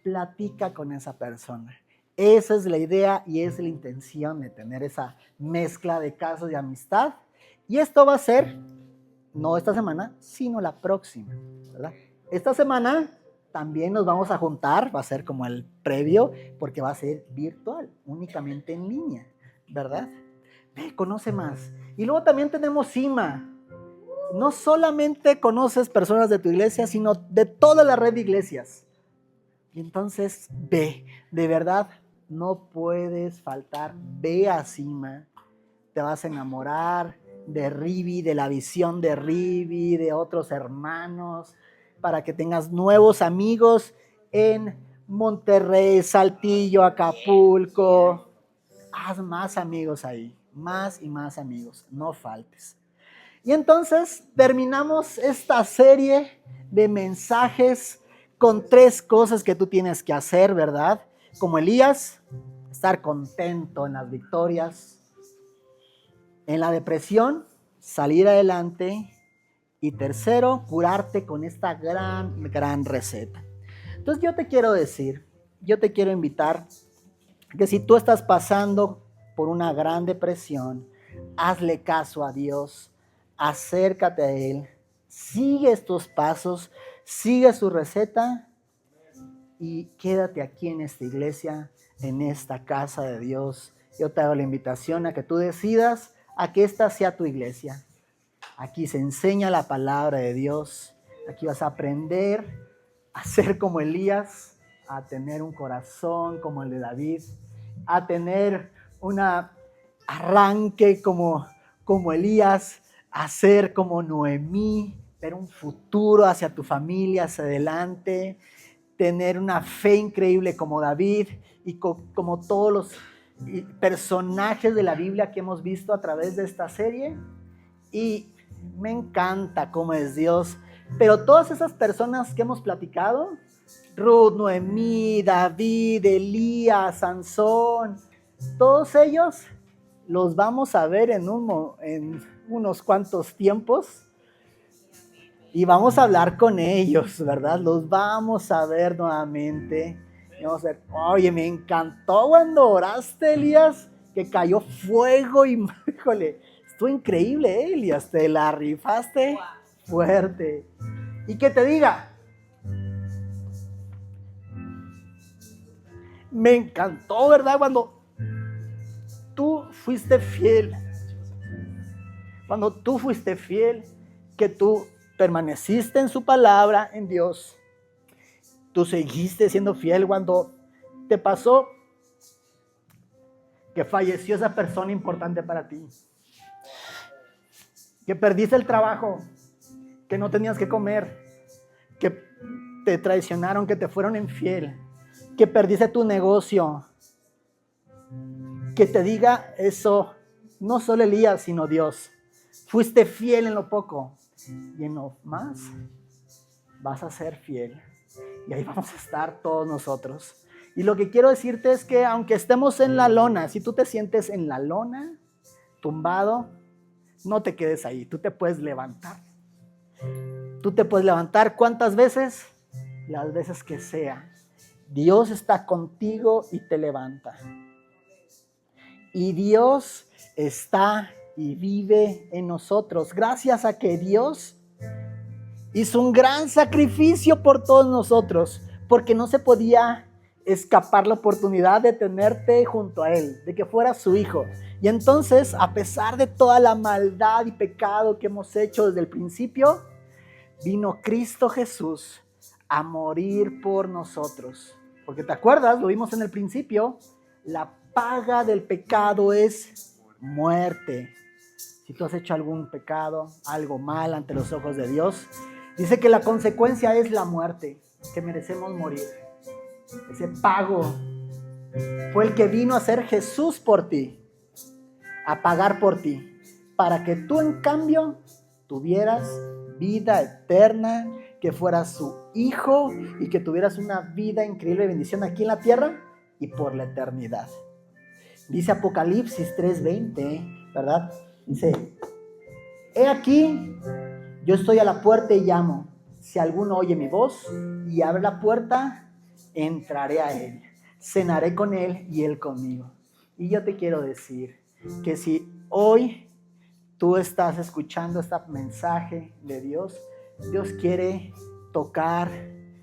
Platica con esa persona. Esa es la idea y es la intención de tener esa mezcla de casos de amistad. Y esto va a ser, no esta semana, sino la próxima, ¿verdad? Esta semana también nos vamos a juntar, va a ser como el previo, porque va a ser virtual, únicamente en línea, ¿verdad? Ve, conoce más. Y luego también tenemos CIMA. No solamente conoces personas de tu iglesia, sino de toda la red de iglesias. Y entonces ve, de verdad, no puedes faltar, ve a CIMA, te vas a enamorar de Rivi, de la visión de Rivi, de otros hermanos, para que tengas nuevos amigos en Monterrey, Saltillo, Acapulco. Haz más amigos ahí, más y más amigos, no faltes. Y entonces terminamos esta serie de mensajes con 3 cosas que tú tienes que hacer, ¿verdad? Como Elías, estar contento en las victorias, en la depresión, salir adelante, y tercero, curarte con esta gran receta. Entonces yo te quiero decir, yo te quiero invitar que si tú estás pasando por una gran depresión, hazle caso a Dios, acércate a Él, sigue estos pasos, sigue su receta y quédate aquí en esta iglesia, en esta casa de Dios. Yo te hago la invitación a que tú decidas a que esta sea tu iglesia. Aquí se enseña la palabra de Dios, aquí vas a aprender a ser como Elías, a tener un corazón como el de David, a tener un arranque como Elías, a ser como Noemí, ver un futuro hacia tu familia, hacia adelante, tener una fe increíble como David y como todos los personajes de la Biblia que hemos visto a través de esta serie. Y me encanta cómo es Dios, pero todas esas personas que hemos platicado, Ruth, Noemí, David, Elías, Sansón, todos ellos los vamos a ver en unos cuantos tiempos y vamos a hablar con ellos, ¿verdad? Los vamos a ver nuevamente. Y vamos a ver, oye, me encantó cuando oraste, Elías, que cayó fuego y, híjole, estuvo increíble, Elías, te la rifaste fuerte. Y que te diga, Me encantó, ¿verdad? Cuando tú fuiste fiel. Cuando tú fuiste fiel, que tú permaneciste en su palabra, en Dios. Tú seguiste siendo fiel cuando te pasó que falleció esa persona importante para ti. Que perdiste el trabajo, que no tenías que comer, que te traicionaron, que te fueron infiel, que perdiste tu negocio. Que te diga eso, no solo Elías, sino Dios. Fuiste fiel en lo poco y en lo más vas a ser fiel. Y ahí vamos a estar todos nosotros. Y lo que quiero decirte es que aunque estemos en la lona, si tú te sientes en la lona, tumbado, no te quedes ahí, tú te puedes levantar. Tú te puedes levantar, ¿cuántas veces? Las veces que sea. Dios está contigo y te levanta. Y Dios está y vive en nosotros. Gracias a que Dios hizo un gran sacrificio por todos nosotros, porque no se podía escapar la oportunidad de tenerte junto a Él, de que fuera su hijo. Y entonces, a pesar de toda la maldad y pecado que hemos hecho desde el principio, vino Cristo Jesús a morir por nosotros. Porque te acuerdas, lo vimos en el principio, la paga del pecado es muerte. Si tú has hecho algún pecado, algo mal ante los ojos de Dios, dice que la consecuencia es la muerte, que merecemos morir. Ese pago fue el que vino a ser Jesús por ti, a pagar por ti, para que tú en cambio tuvieras vida eterna, que fueras su hijo y que tuvieras una vida increíble de bendición aquí en la tierra y por la eternidad. Dice Apocalipsis 3:20, ¿verdad? Dice, he aquí, yo estoy a la puerta y llamo. Si alguno oye mi voz y abre la puerta, entraré a él, cenaré con él y él conmigo. Y yo te quiero decir que si hoy tú estás escuchando este mensaje de Dios, Dios quiere tocar,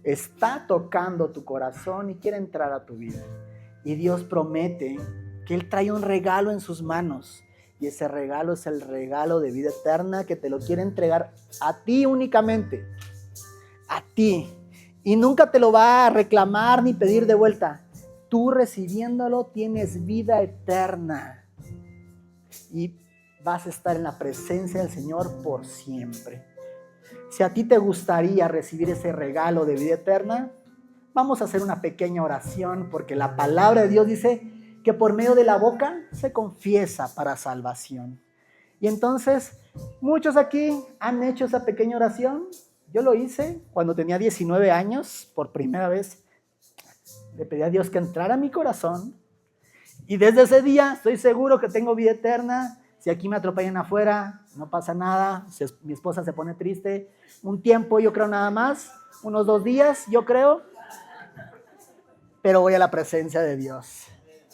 está tocando tu corazón y quiere entrar a tu vida. Y Dios promete que Él trae un regalo en sus manos. Y ese regalo es el regalo de vida eterna que te lo quiere entregar a ti únicamente. A ti. Y nunca te lo va a reclamar ni pedir de vuelta. Tú recibiéndolo tienes vida eterna. Y vas a estar en la presencia del Señor por siempre. Si a ti te gustaría recibir ese regalo de vida eterna, vamos a hacer una pequeña oración, porque la palabra de Dios dice que por medio de la boca se confiesa para salvación. Y entonces, muchos aquí han hecho esa pequeña oración. Yo lo hice cuando tenía 19 años, por primera vez. Le pedí a Dios que entrara a mi corazón. Y desde ese día estoy seguro que tengo vida eterna. Si aquí me atropellan afuera, no pasa nada. Si mi esposa se pone triste, un tiempo, yo creo nada más, unos 2 días, yo creo. Pero voy a la presencia de Dios.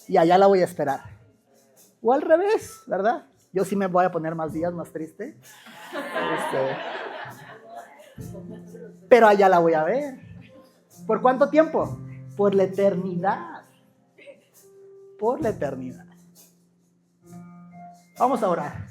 Y allá la voy a esperar. O al revés, ¿verdad? Yo sí me voy a poner más días, más triste. Pero allá la voy a ver. ¿Por cuánto tiempo? Por la eternidad. Por la eternidad. Vamos a orar.